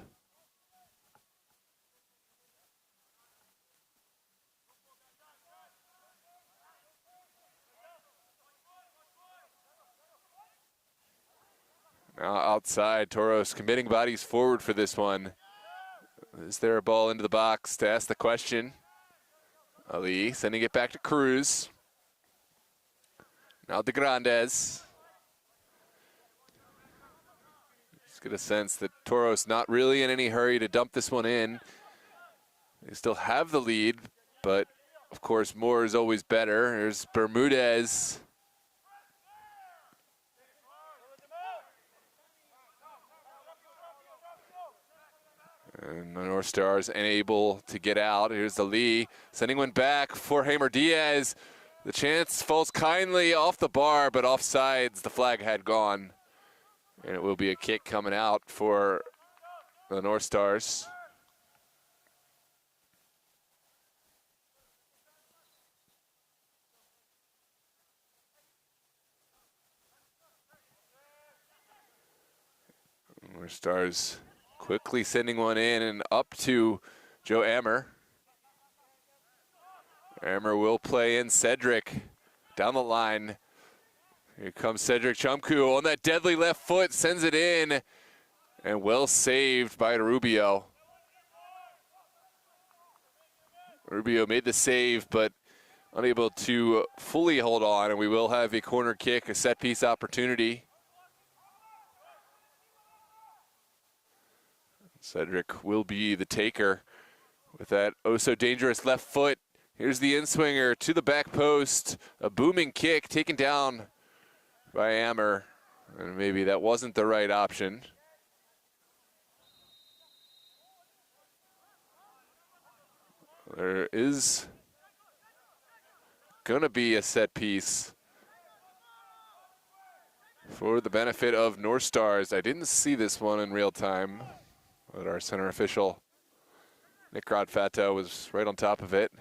Now outside, Toros committing bodies forward for this one. Is there a ball into the box to ask the question? Ali sending it back to Cruz. Now De Grandes. Just get a sense that Toros not really in any hurry to dump this one in. They still have the lead, but of course more is always better. There's Bermudez. And the North Stars unable to get out. Here's the Lee, sending one back for Hamer Diaz. The chance falls kindly off the bar, but offsides, the flag had gone. And it will be a kick coming out for the North Stars. North Stars quickly sending one in and up to Joe Ammer. Ammer will play in Cedric down the line. Here comes Cedric Chumku on that deadly left foot, sends it in, and well saved by Rubio. Rubio made the save, but unable to fully hold on, and we will have a corner kick, a set piece opportunity. Cedric will be the taker with that oh so dangerous left foot. Here's the in-swinger to the back post. A booming kick taken down by Ammer. And maybe that wasn't the right option. There is gonna be a set piece for the benefit of North Stars. I didn't see this one in real time, but our center official, Nick Rodfato, was right on top of it.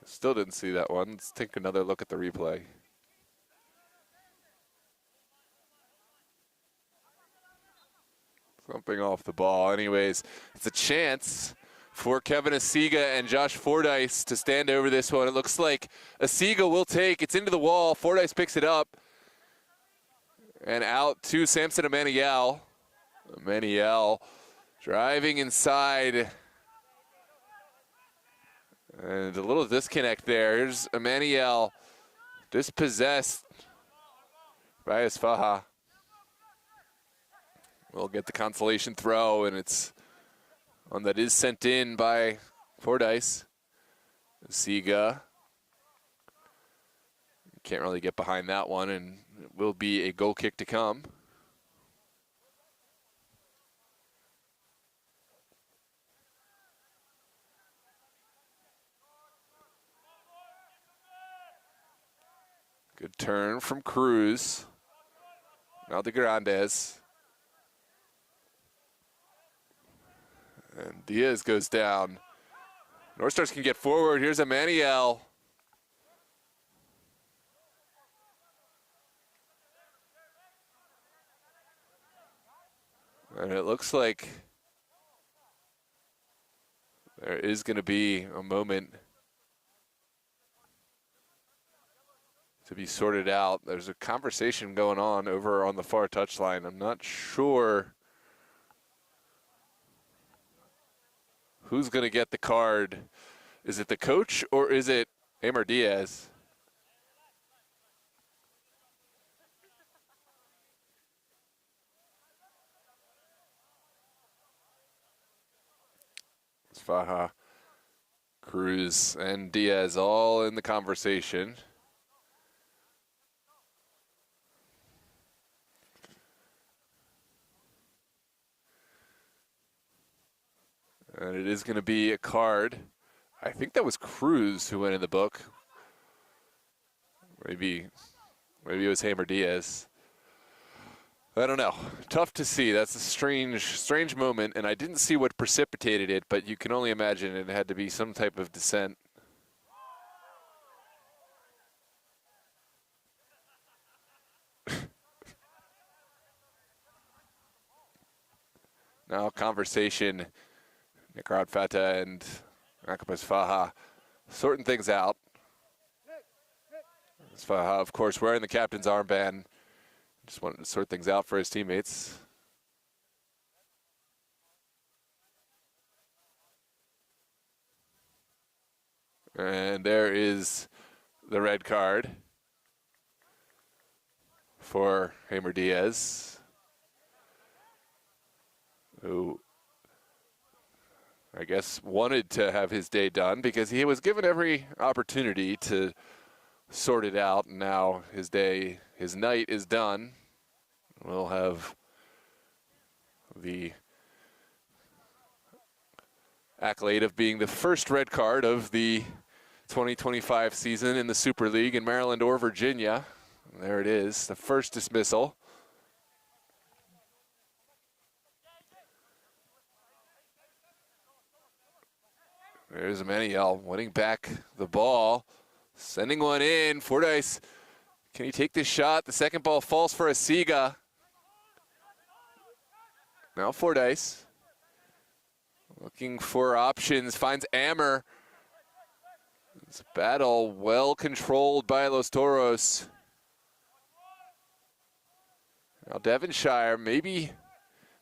Still didn't see that one. Let's take another look at the replay. Something off the ball. Anyways, it's a chance for Kevin Asiga and Josh Fordyce to stand over this one. It looks like Asiga will take. It's into the wall. Fordyce picks it up. And out to Samson Emmanuel. Emmanuel driving inside. And a little disconnect there. Here's Emmanuel dispossessed by Isfaha. We'll get the consolation throw, and it's one that is sent in by Fordyce. Siga can't really get behind that one, and it will be a goal kick to come. Good turn from Cruz. Now De Grandes. And Diaz goes down. North Stars can get forward. Here's Emmanuel. And it looks like there is going to be a moment to be sorted out. There's a conversation going on over on the far touchline. I'm not sure who's going to get the card. Is it the coach or is it Hamer Diaz? It's Faha, Cruz, and Diaz all in the conversation. And it is going to be a card. I think that was Cruz who went in the book. Maybe it was Hamer Diaz. I don't know. Tough to see. That's a strange moment, and I didn't see what precipitated it, but you can only imagine it had to be some type of dissent. Now conversation. Nick Rodfata and Akabas Faha sorting things out. Faha, of course, wearing the captain's armband. Just wanted to sort things out for his teammates. And there is the red card for Hamer Diaz, who I guess wanted to have his day done because he was given every opportunity to sort it out. And now his night is done. We'll have the accolade of being the first red card of the 2025 season in the Super League in Maryland or Virginia. There it is, the first dismissal. There's Emmanuel winning back the ball, sending one in. Fordyce, can he take this shot? The second ball falls for Asiga. Now Fordyce, looking for options, finds Ammer. It's a battle well controlled by Los Toros. Now Devonshire, maybe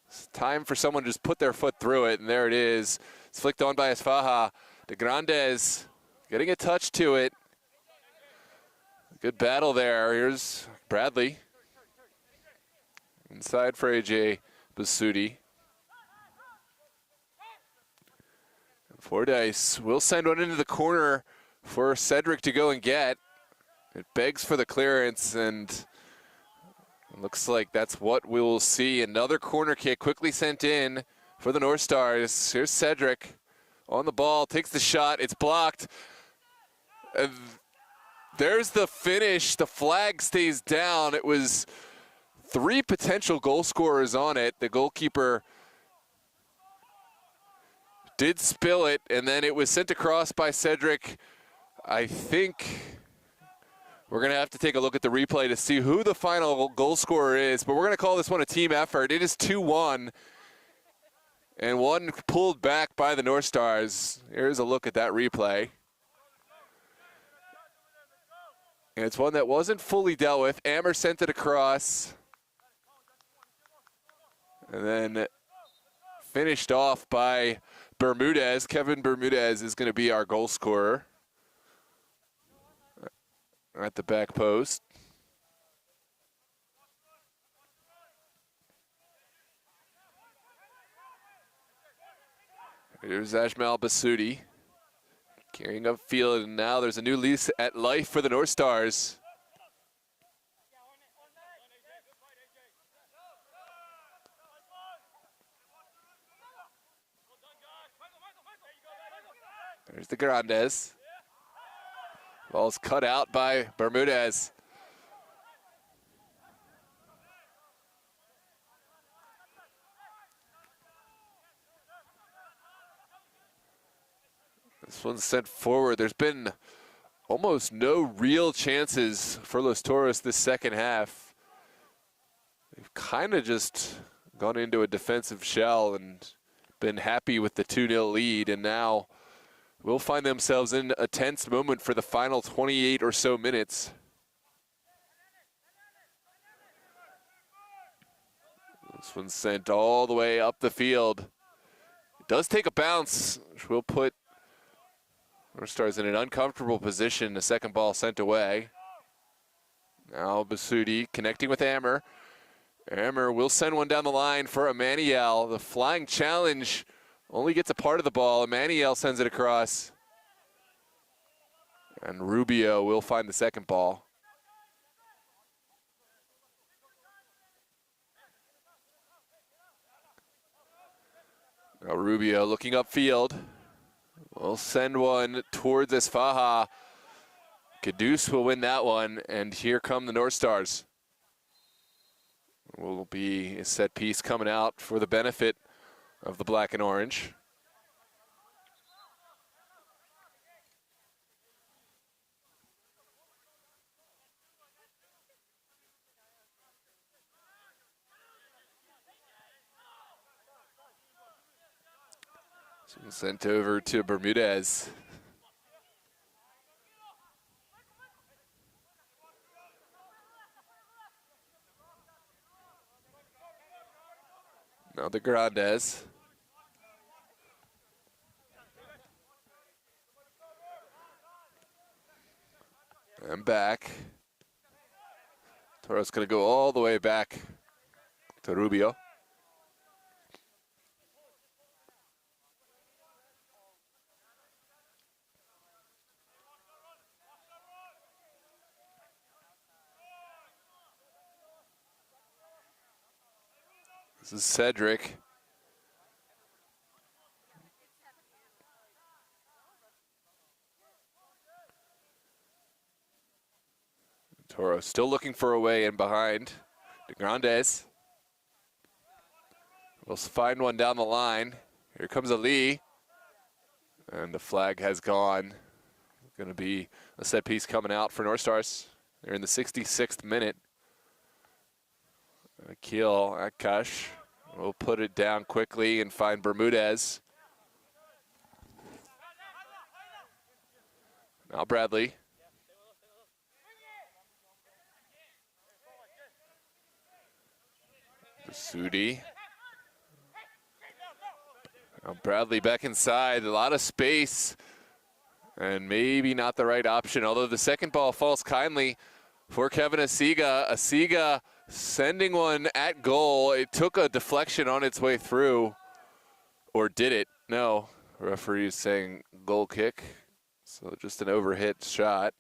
it's time for someone to just put their foot through it, and there it is. It's flicked on by Esfaja. De Grandes getting a touch to it. Good battle there. Here's Bradley. Inside for AJ Basuti. Fordyce will send one into the corner for Cedric to go and get. It begs for the clearance, and it looks like that's what we'll see. Another corner kick quickly sent in for the North Stars. Here's Cedric on the ball, takes the shot, it's blocked. There's the finish, the flag stays down. It was 3 potential goal scorers on it. The goalkeeper did spill it, and then it was sent across by Cedric. I think we're gonna have to take a look at the replay to see who the final goal scorer is, but we're gonna call this one a team effort. It is 2-1. And one pulled back by the North Stars. Here's a look at that replay. And it's one that wasn't fully dealt with. Ammer sent it across. And then finished off by Bermudez. Kevin Bermudez is going to be our goal scorer at the back post. Here's Ajmal Basuti carrying upfield, and now there's a new lease at life for the North Stars. There's the Grandes. Ball's cut out by Bermudez. This one's sent forward. There's been almost no real chances for Los Toros this second half. They've kind of just gone into a defensive shell and been happy with the 2-0 lead, and now will find themselves in a tense moment for the final 28 or so minutes. This one's sent all the way up the field. It does take a bounce, which will put North Stars in an uncomfortable position. The second ball sent away. Now Basuti connecting with Ammer. Ammer will send one down the line for Emmanuel. The flying challenge only gets a part of the ball. Emmanuel sends it across. And Rubio will find the second ball. Now Rubio looking upfield. We'll send one towards Esfaja. Caduce will win that one, and here come the North Stars. Will be a set piece coming out for the benefit of the black and orange. Sent over to Bermudez. Now the Grandes. And back. Toros going to go all the way back to Rubio. This is Cedric. Toros still looking for a way in behind. De Grandes. We'll find one down the line. Here comes Ali. And the flag has gone. Going to be a set piece coming out for North Stars. They're in the 66th minute. Akil Akash will put it down quickly and find Bermudez. Now Bradley. Sudi. Now Bradley back inside, a lot of space, and maybe not the right option, although the second ball falls kindly for Kevin Asiga. Asiga sending one at goal. It took a deflection on its way through, or did it? No, referee is saying goal kick, so just an overhit shot.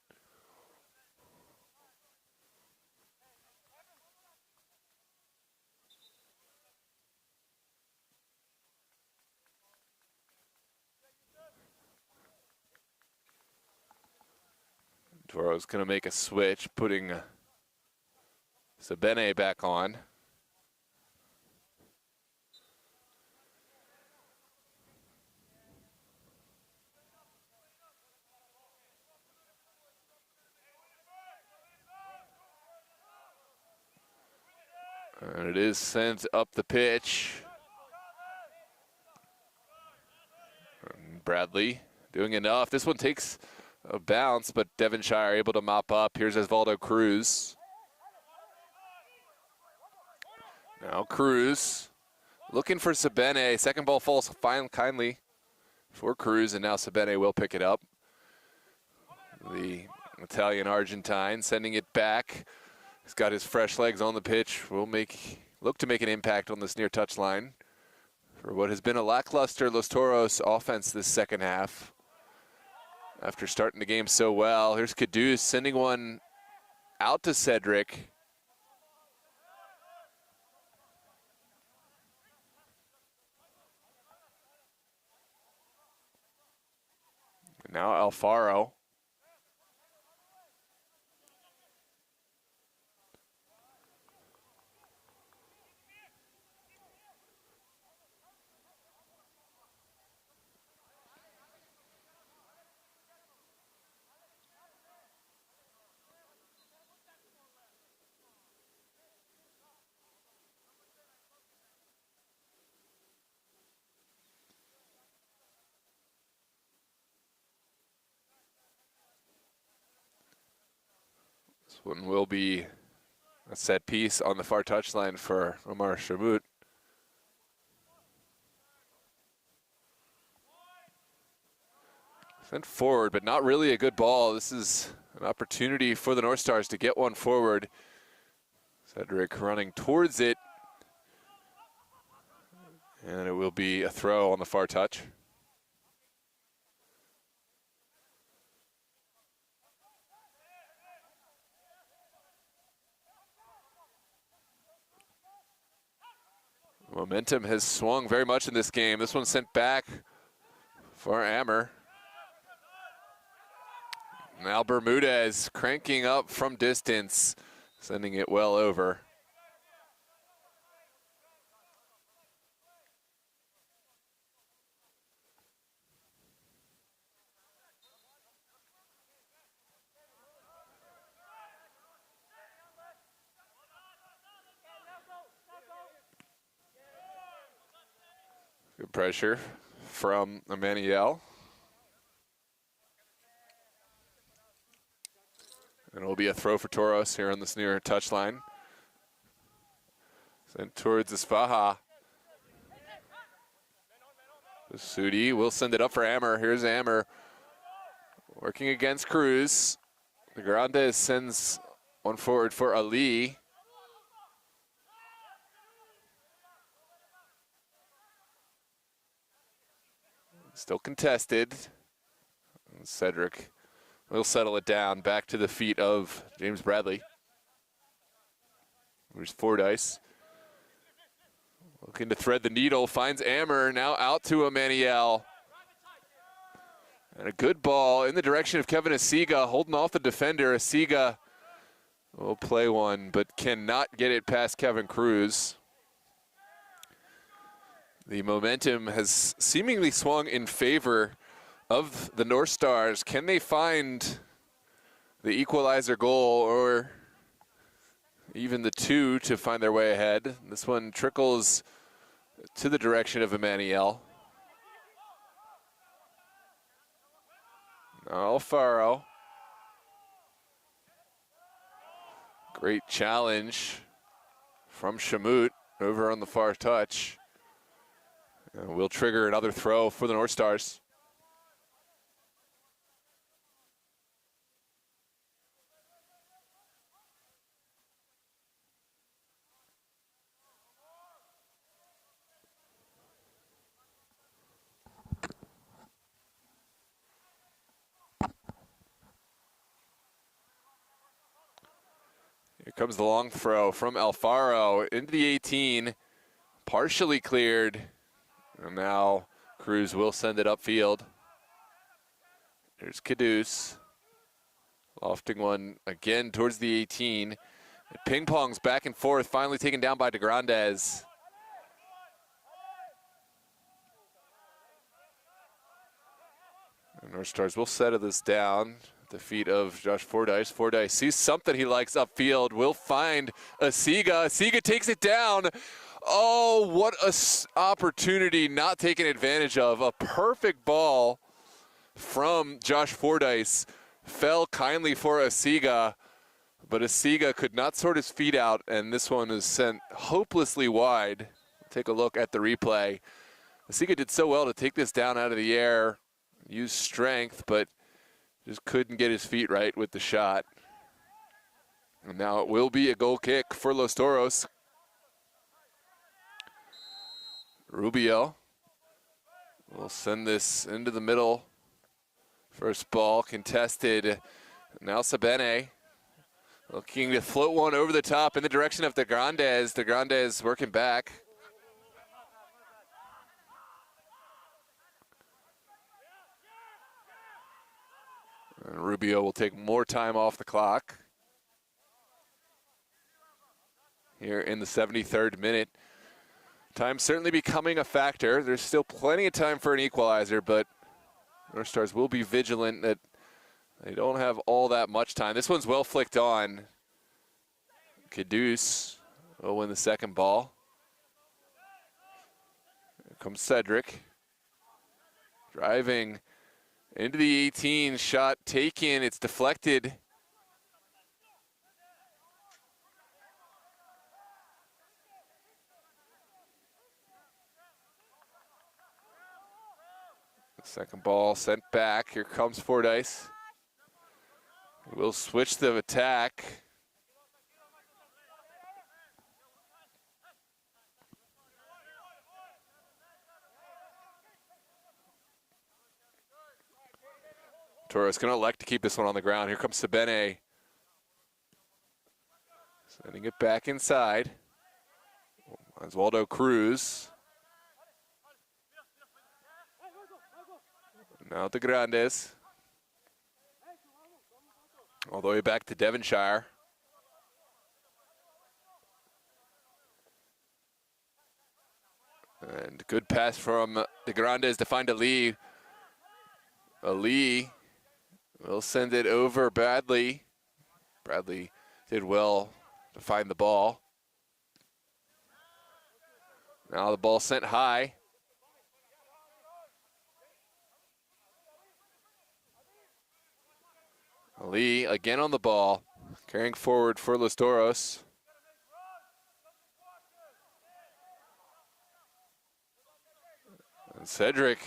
Toros going to make a switch, putting Sabene back on. And it is sent up the pitch. And Bradley doing enough. This one takes a bounce, but Devonshire able to mop up. Here's Osvaldo Cruz. Now Cruz looking for Sabene. Second ball falls fine, kindly for Cruz, and now Sabene will pick it up. The Italian-Argentine sending it back. He's got his fresh legs on the pitch. Will look to make an impact on this near touchline for what has been a lackluster Los Toros offense this second half. After starting the game so well, here's Caduce sending one out to Cedric. Now Alfaro. This one will be a set piece on the far touchline for Omar Shamut. Sent forward, but not really a good ball. This is an opportunity for the North Stars to get one forward. Cedric running towards it. And it will be a throw on the far touch. Momentum has swung very much in this game. This one sent back for Ammer. Now Bermudez cranking up from distance, sending it well over. Good pressure from Emmanuel. And it'll be a throw for Toros here on this near touchline. Sent towards Isfaha. Sudi will send it up for Ammer. Here's Ammer working against Cruz. Grandes sends one forward for Ali. Still contested. Cedric will settle it down back to the feet of James Bradley. There's Fordyce. Looking to thread the needle, finds Ammer, now out to Emmanuel. And a good ball in the direction of Kevin Asiga, holding off the defender. Asiga will play one, but cannot get it past Kevin Cruz. The momentum has seemingly swung in favor of the North Stars. Can they find the equalizer goal or even the two to find their way ahead? This one trickles to the direction of Emmanuel. Alfaro. Great challenge from Shamut over on the far touch. And will trigger another throw for the North Stars. Here comes the long throw from Alfaro into the 18, partially cleared, and now Cruz will send it upfield. There's Caduce, lofting one again towards the 18. It ping pongs back and forth, finally taken down by De Grandes. And North Stars will settle this down. The feet of Josh Fordyce. Fordyce sees something he likes upfield, will find Asiga. Asiga takes it down. Oh, what a opportunity not taken advantage of. A perfect ball from Josh Fordyce. Fell kindly for Asiga, but Asiga could not sort his feet out, and this one is sent hopelessly wide. Take a look at the replay. Asiga did so well to take this down out of the air, use strength, but just couldn't get his feet right with the shot. And now it will be a goal kick for Los Toros. Rubio will send this into the middle. First ball contested. Now Sabene looking to float one over the top in the direction of De Grandes. De Grandes working back. And Rubio will take more time off the clock here in the 73rd minute. Time certainly becoming a factor. There's still plenty of time for an equalizer, but North Stars will be vigilant that they don't have all that much time. This one's well flicked on. Caduce will win the second ball. Here comes Cedric. Driving into the 18, shot taken, it's deflected. Second ball sent back. Here comes Fordyce. We'll switch the attack. Toros going to elect to keep this one on the ground. Here comes Sabene. Sending it back inside. Oswaldo Cruz. Now De Grandes. All the way back to Devonshire. And good pass from De Grandes to find Ali. Ali will send it over Bradley. Bradley did well to find the ball. Now the ball sent high. Ali again on the ball, carrying forward for Los Toros. And Cedric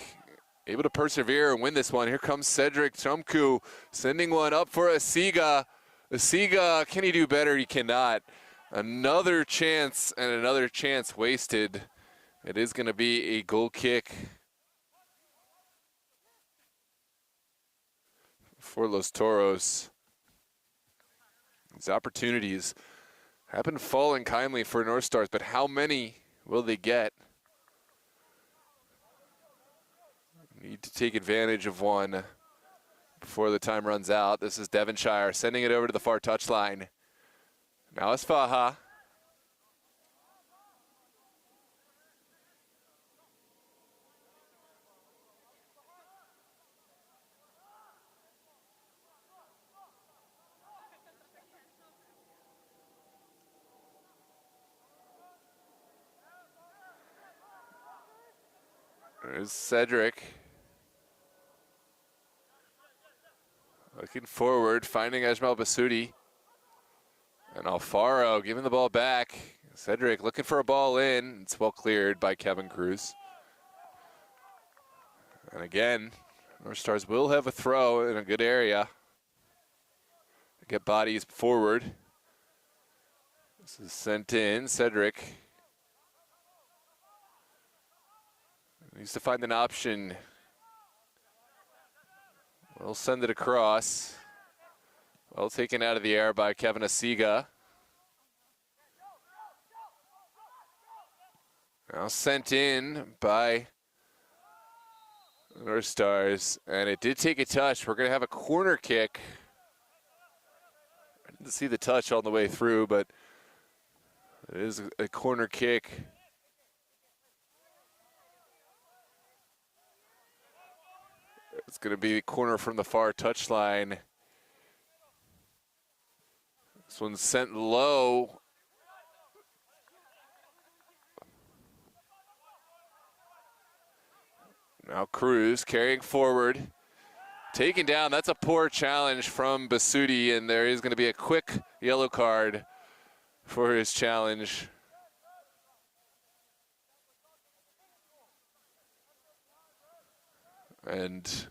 able to persevere and win this one. Here comes Cedric Chumku sending one up for Asiga. Asiga, can he do better? He cannot. Another chance and another chance wasted. It is going to be a goal kick for Los Toros. These opportunities have been falling kindly for North Stars, but how many will they get? Need to take advantage of one before the time runs out. This is Devonshire sending it over to the far touchline. Now it's Faha. There's Cedric. Looking forward, finding Ajmal Basudi. And Alfaro giving the ball back. Cedric looking for a ball in. It's well cleared by Kevin Cruz. And again, North Stars will have a throw in a good area. Get bodies forward. This is sent in. Cedric needs to find an option. We'll send it across. Well taken out of the air by Kevin Asiga. Now sent in by North Stars. And it did take a touch. We're going to have a corner kick. I didn't see the touch all the way through, but it is a corner kick. It's going to be a corner from the far touchline. This one's sent low. Now Cruz carrying forward. Taken down. That's a poor challenge from Basudi, and there is going to be a quick yellow card for his challenge. And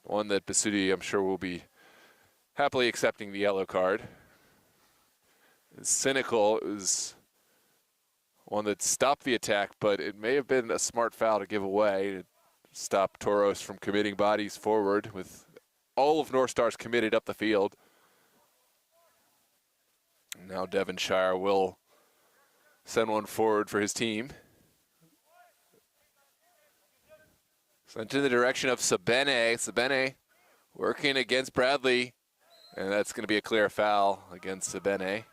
one that Basudi, I'm sure, will be happily accepting the yellow card. It's cynical. It was one that stopped the attack, but it may have been a smart foul to give away to stop Toros from committing bodies forward with all of North Stars committed up the field. Now Devonshire will send one forward for his team. Sent in the direction of Sabene. Sabene working against Bradley. And that's going to be a clear foul against Sabene.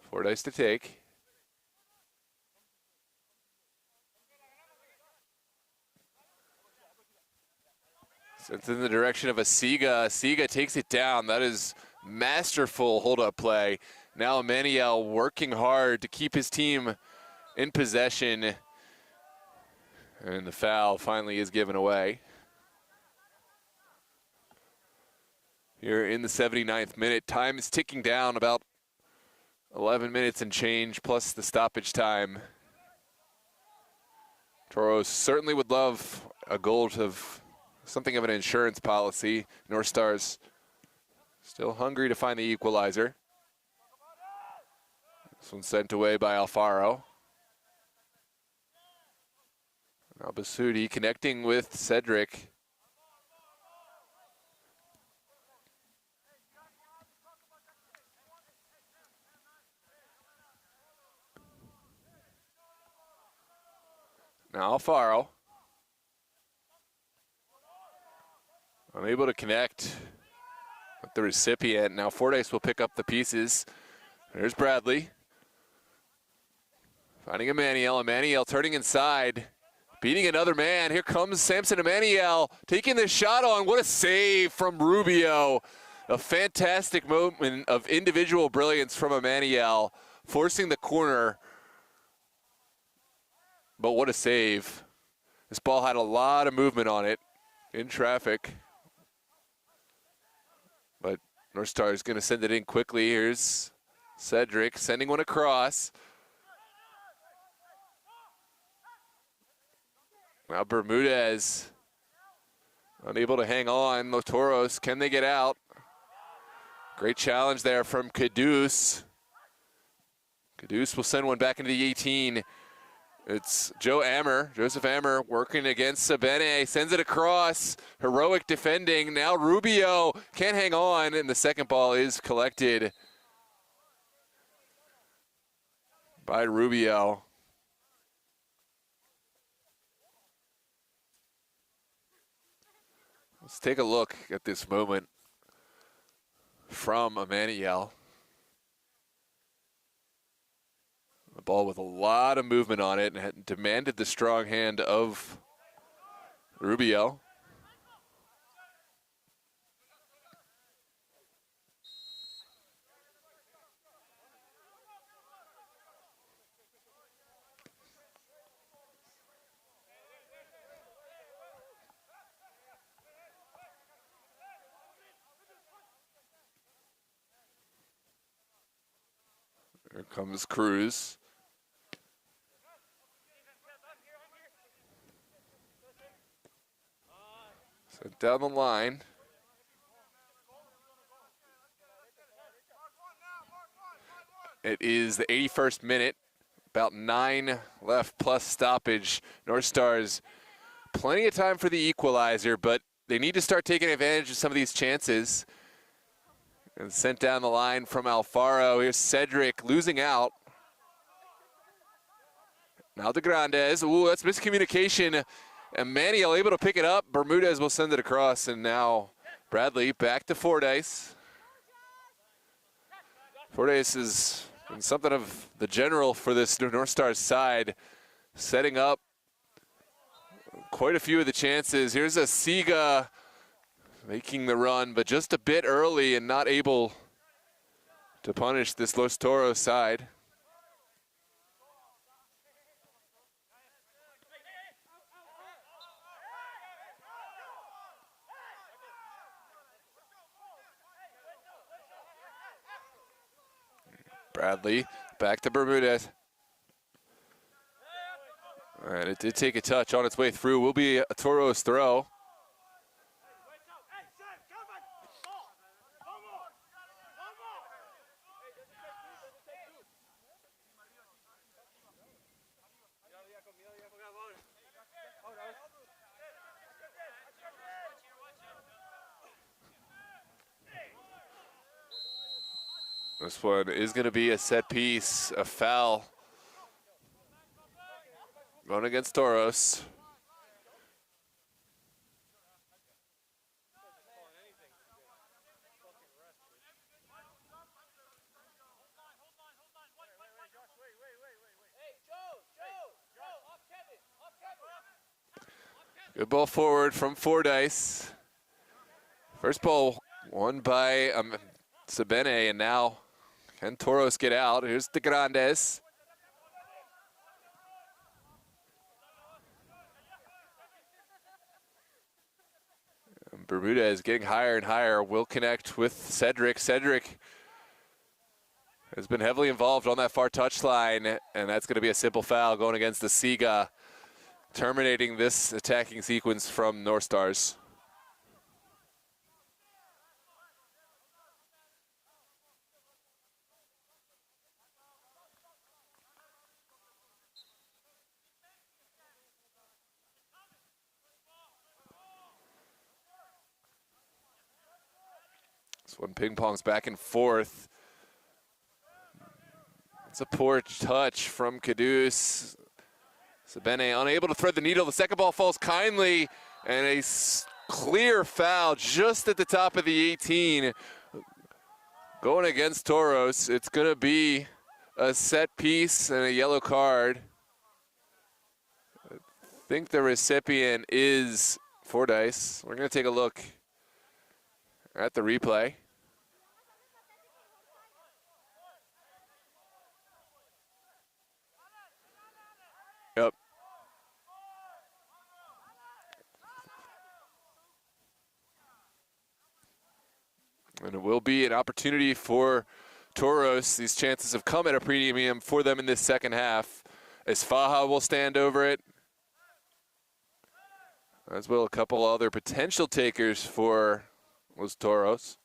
Four dice to take. It's in the direction of Asiga. Asiga takes it down. That is masterful hold-up play. Now Emmanuel working hard to keep his team in possession. And the foul finally is given away. Here in the 79th minute. Time is ticking down, about 11 minutes and change, plus the stoppage time. Toros certainly would love a goal of something of an insurance policy. North Stars still hungry to find the equalizer. This one sent away by Alfaro. Now Basudi connecting with Cedric. Now Alfaro. Unable to connect with the recipient. Now Fordyce will pick up the pieces. There's Bradley. Finding Emmanuel. Emmanuel turning inside. Beating another man. Here comes Samson Emmanuel. Taking the shot on. What a save from Rubio. A fantastic moment of individual brilliance from Emmanuel. Forcing the corner. but what a save. This ball had a lot of movement on it in traffic. But North Star is going to send it in quickly. Here's Cedric sending one across. Now Bermudez unable to hang on. Los Toros, can they get out? Great challenge there from Caduce. Caduce will send one back into the 18. It's Joseph Ammer working against Sabene, sends it across. Heroic defending. Now Rubio can't hang on, and the second ball is collected by Rubio. Let's take a look at this moment from Emmanuel. The ball with a lot of movement on it and had demanded the strong hand of Rubio. Here comes Cruz. So down the line. It is the 81st minute, about 9 left plus stoppage. North Stars, plenty of time for the equalizer, but they need to start taking advantage of some of these chances. And sent down the line from Alfaro. Here's Cedric losing out. Now De Grandes. Ooh, that's miscommunication. Emmanuel able to pick it up. Bermudez will send it across. And now Bradley back to Fordyce. Fordyce has been something of the general for this North Stars side, setting up quite a few of the chances. Here's a Siga making the run, but just a bit early and not able to punish this Los Toros side. Bradley back to Bermudez. All right, it did take a touch on its way through. Will be a Toros throw. This one is going to be a set piece, a foul. Going against Toros. Good ball forward from Fordyce. First ball won by Sabene, and now can Toros get out? Here's De Grandes. And Bermudez getting higher and higher. Will connect with Cedric. Cedric has been heavily involved on that far touchline, and that's going to be a simple foul going against the Siga, terminating this attacking sequence from North Stars. This one ping-pongs back and forth. It's a poor touch from Caduce. Sabene unable to thread the needle. The second ball falls kindly, and a clear foul just at the top of the 18. Going against Toros. It's going to be a set piece and a yellow card. I think the recipient is Fordyce. We're going to take a look at the replay. Yep. will be an opportunity for Toros. These chances have come at a premium for them in this second half, as Faja will stand over it, as well a couple other potential takers for Los Toros.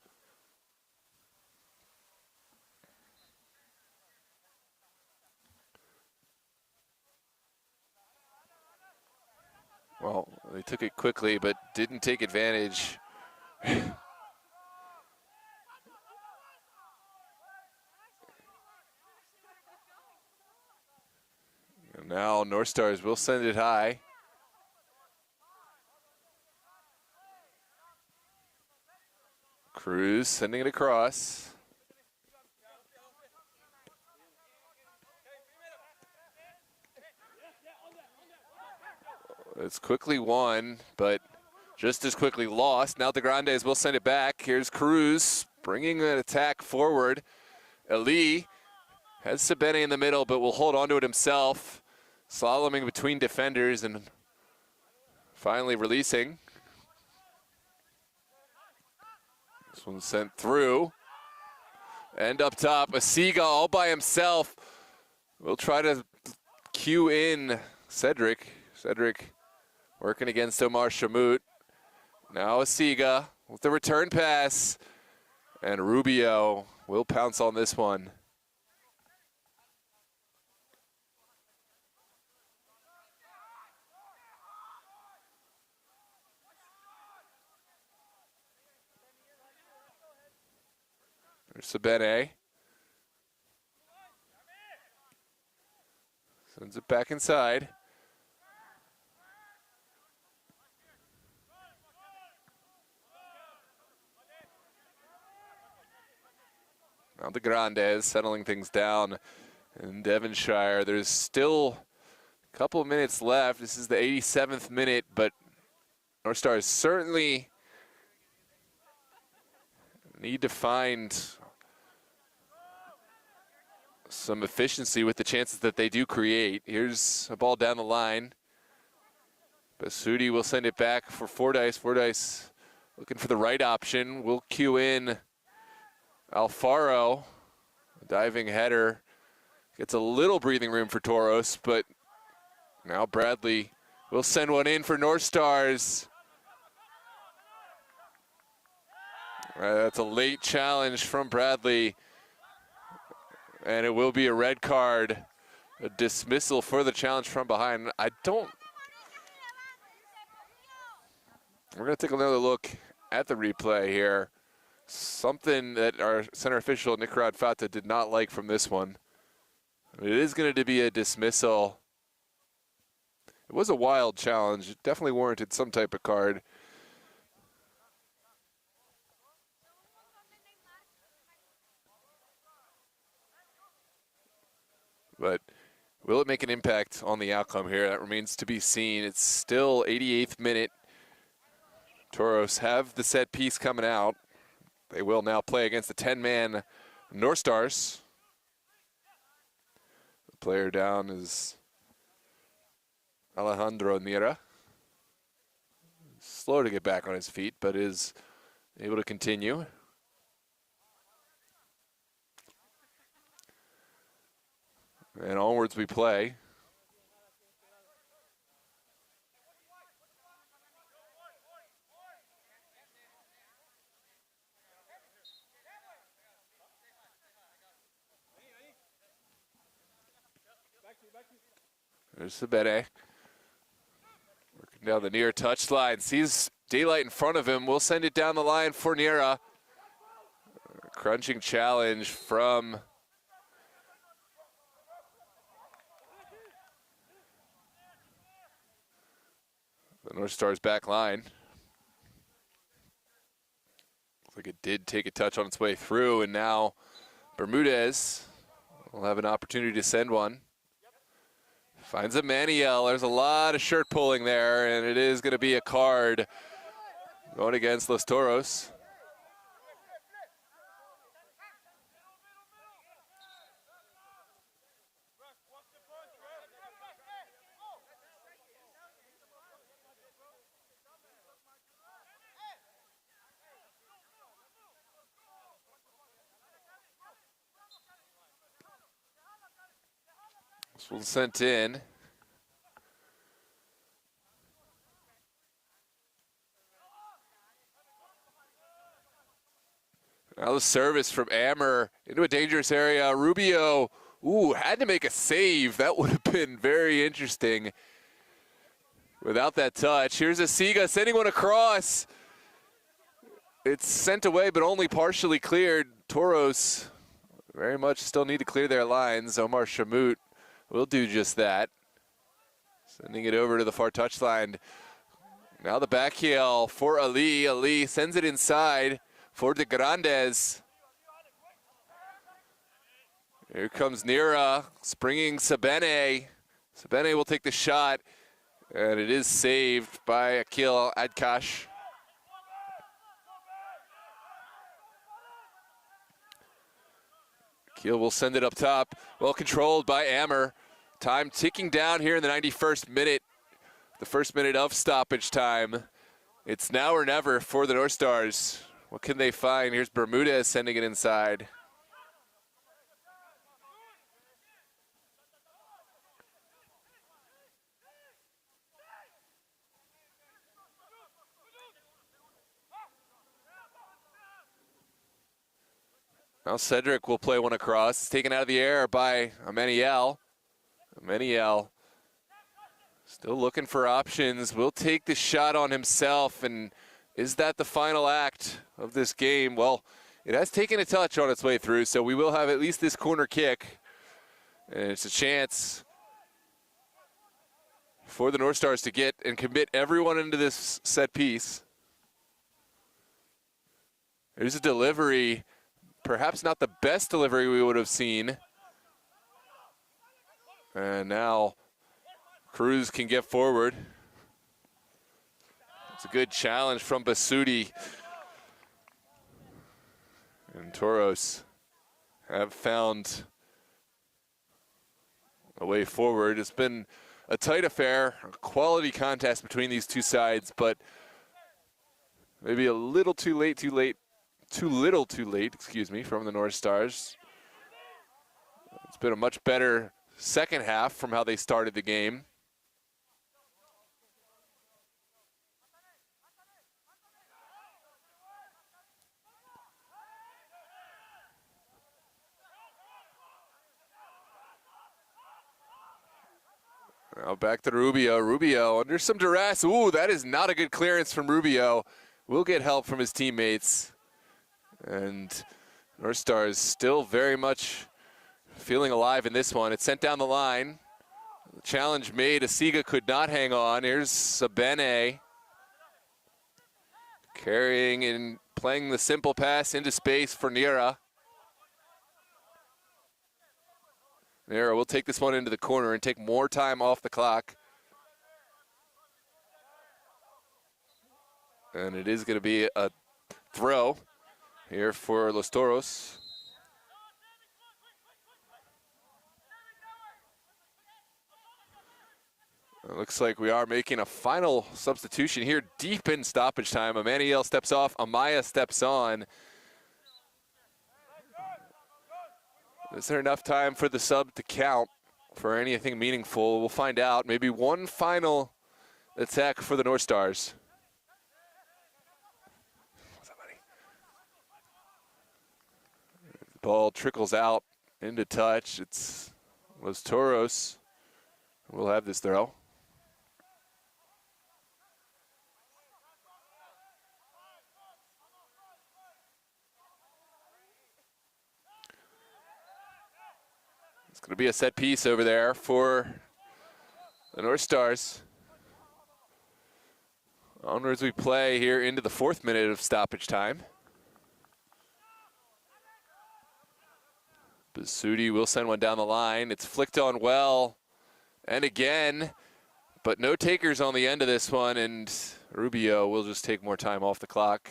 Well, they took it quickly, but didn't take advantage. And now North Stars will send it high. Cruz sending it across. It's quickly won, but just as quickly lost. Now the Grandes will send it back. Here's Cruz bringing an attack forward. Ali has Sabene in the middle, but will hold on to it himself. Slaloming between defenders and finally releasing. This one's sent through. And up top, Asiga all by himself. We'll try to cue in Cedric. Cedric working against Omar Shamut. Now Asiga with the return pass. And Rubio will pounce on this one. There's Sabene. Sends it back inside. Now the Grandes settling things down in Devonshire. There's still a couple of minutes left. This is the 87th minute, but North Stars certainly need to find some efficiency with the chances that they do create. Here's a ball down the line. Basudi will send it back for Fordyce. Fordyce looking for the right option. We'll cue in Alfaro. Diving header. Gets a little breathing room for Toros, but now Bradley will send one in for North Stars. That's a late challenge from Bradley. And it will be a red card, a dismissal for the challenge from behind. We're going to take another look at the replay here. Something that our center official, Nikrad Fata, did not like from this one. It is going to be a dismissal. It was a wild challenge. It definitely warranted some type of card. But will it make an impact on the outcome here? That remains to be seen. It's still 88th minute. Toros have the set piece coming out. They will now play against the 10-man North Stars. The player down is Alejandro Nira. Slow to get back on his feet, but is able to continue. And onwards we play. There's Sabene. Working down the near touchline. Sees daylight in front of him. We'll send it down the line for Nira. Crunching challenge from the North Stars back line. Looks like it did take a touch on its way through, and now Bermudez will have an opportunity to send one. Finds a Maniel. There's a lot of shirt pulling there, and it is going to be a card going against Los Toros. This one sent in. Now the service from Ammer into a dangerous area. Rubio, had to make a save. That would have been very interesting without that touch. Here's Asiga sending one across. It's sent away, but only partially cleared. Toros very much still need to clear their lines. Omar Shamut will do just that. Sending it over to the far touchline. Now the back heel for Ali. Ali sends it inside for De Grandes. Here comes Nira, springing Sabene. Sabene will take the shot, and it is saved by Akil Adkash. Akil will send it up top, well controlled by Ammer. Time ticking down here in the 91st minute, the first minute of stoppage time. It's now or never for the North Stars. What can they find? Here's Bermudez sending it inside. Now Cedric will play one across. It's taken out of the air by Emmanuel. Emmanuel still looking for options. Will take the shot on himself, and is that the final act of this game? Well, it has taken a touch on its way through, so we will have at least this corner kick. And it's a chance for the North Stars to get and commit everyone into this set piece. There's a delivery, perhaps not the best delivery we would have seen. And now Cruz can get forward. It's a good challenge from Basudi. And Toros have found a way forward. It's been a tight affair, a quality contest between these two sides, but maybe a little too little too late, excuse me, from the North Stars. It's been a much better second half from how they started the game. Now back to Rubio. Rubio under some duress. Ooh, that is not a good clearance from Rubio. Will get help from his teammates. And North Stars still very much feeling alive in this one. It's sent down the line. The challenge made. Asiga could not hang on. Here's Sabene carrying and playing the simple pass into space for Nira. Nira will take this one into the corner and take more time off the clock. And it is going to be a throw here for Los Toros. It looks like we are making a final substitution here deep in stoppage time. Emmanuel steps off, Amaya steps on. Is there enough time for the sub to count for anything meaningful? We'll find out. Maybe one final attack for the North Stars. What's up, buddy? The ball trickles out into touch. It's Los Toros. We'll have this throw. It's going to be a set piece over there for the North Stars. Onwards we play here into the 4th minute of stoppage time. Basudi will send one down the line. It's flicked on well, and again, but no takers on the end of this one, and Rubio will just take more time off the clock.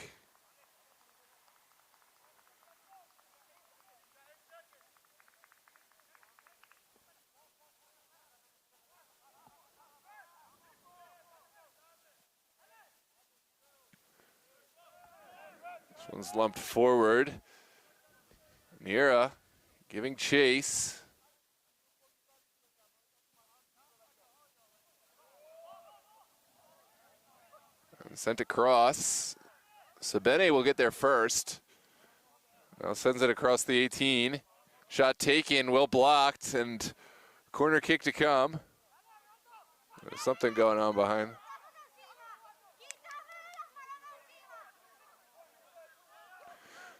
This one's lumped forward. Nira giving chase. Sent across. Sabene will get there first. Now sends it across the 18. Shot taken, well blocked, and corner kick to come. There's something going on behind.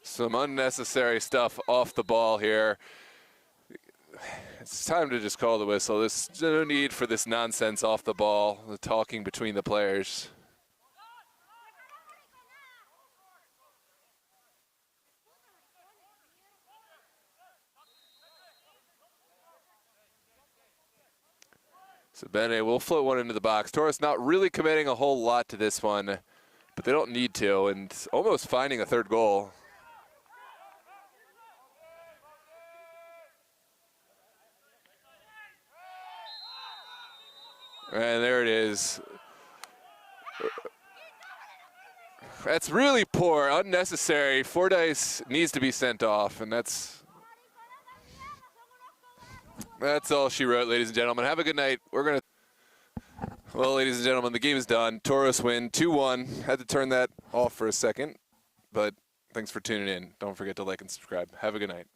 Some unnecessary stuff off the ball here. It's time to just call the whistle. There's no need for this nonsense off the ball, the talking between the players. So Bene will float one into the box. Toros not really committing a whole lot to this one, but they don't need to, and almost finding a third goal. And there it is. That's really poor, unnecessary. Fordyce needs to be sent off, and that's all she wrote, ladies and gentlemen. Have a good night. Well, ladies and gentlemen, the game is done. Toros win 2-1. Had to turn that off for a second, but thanks for tuning in. Don't forget to like and subscribe. Have a good night.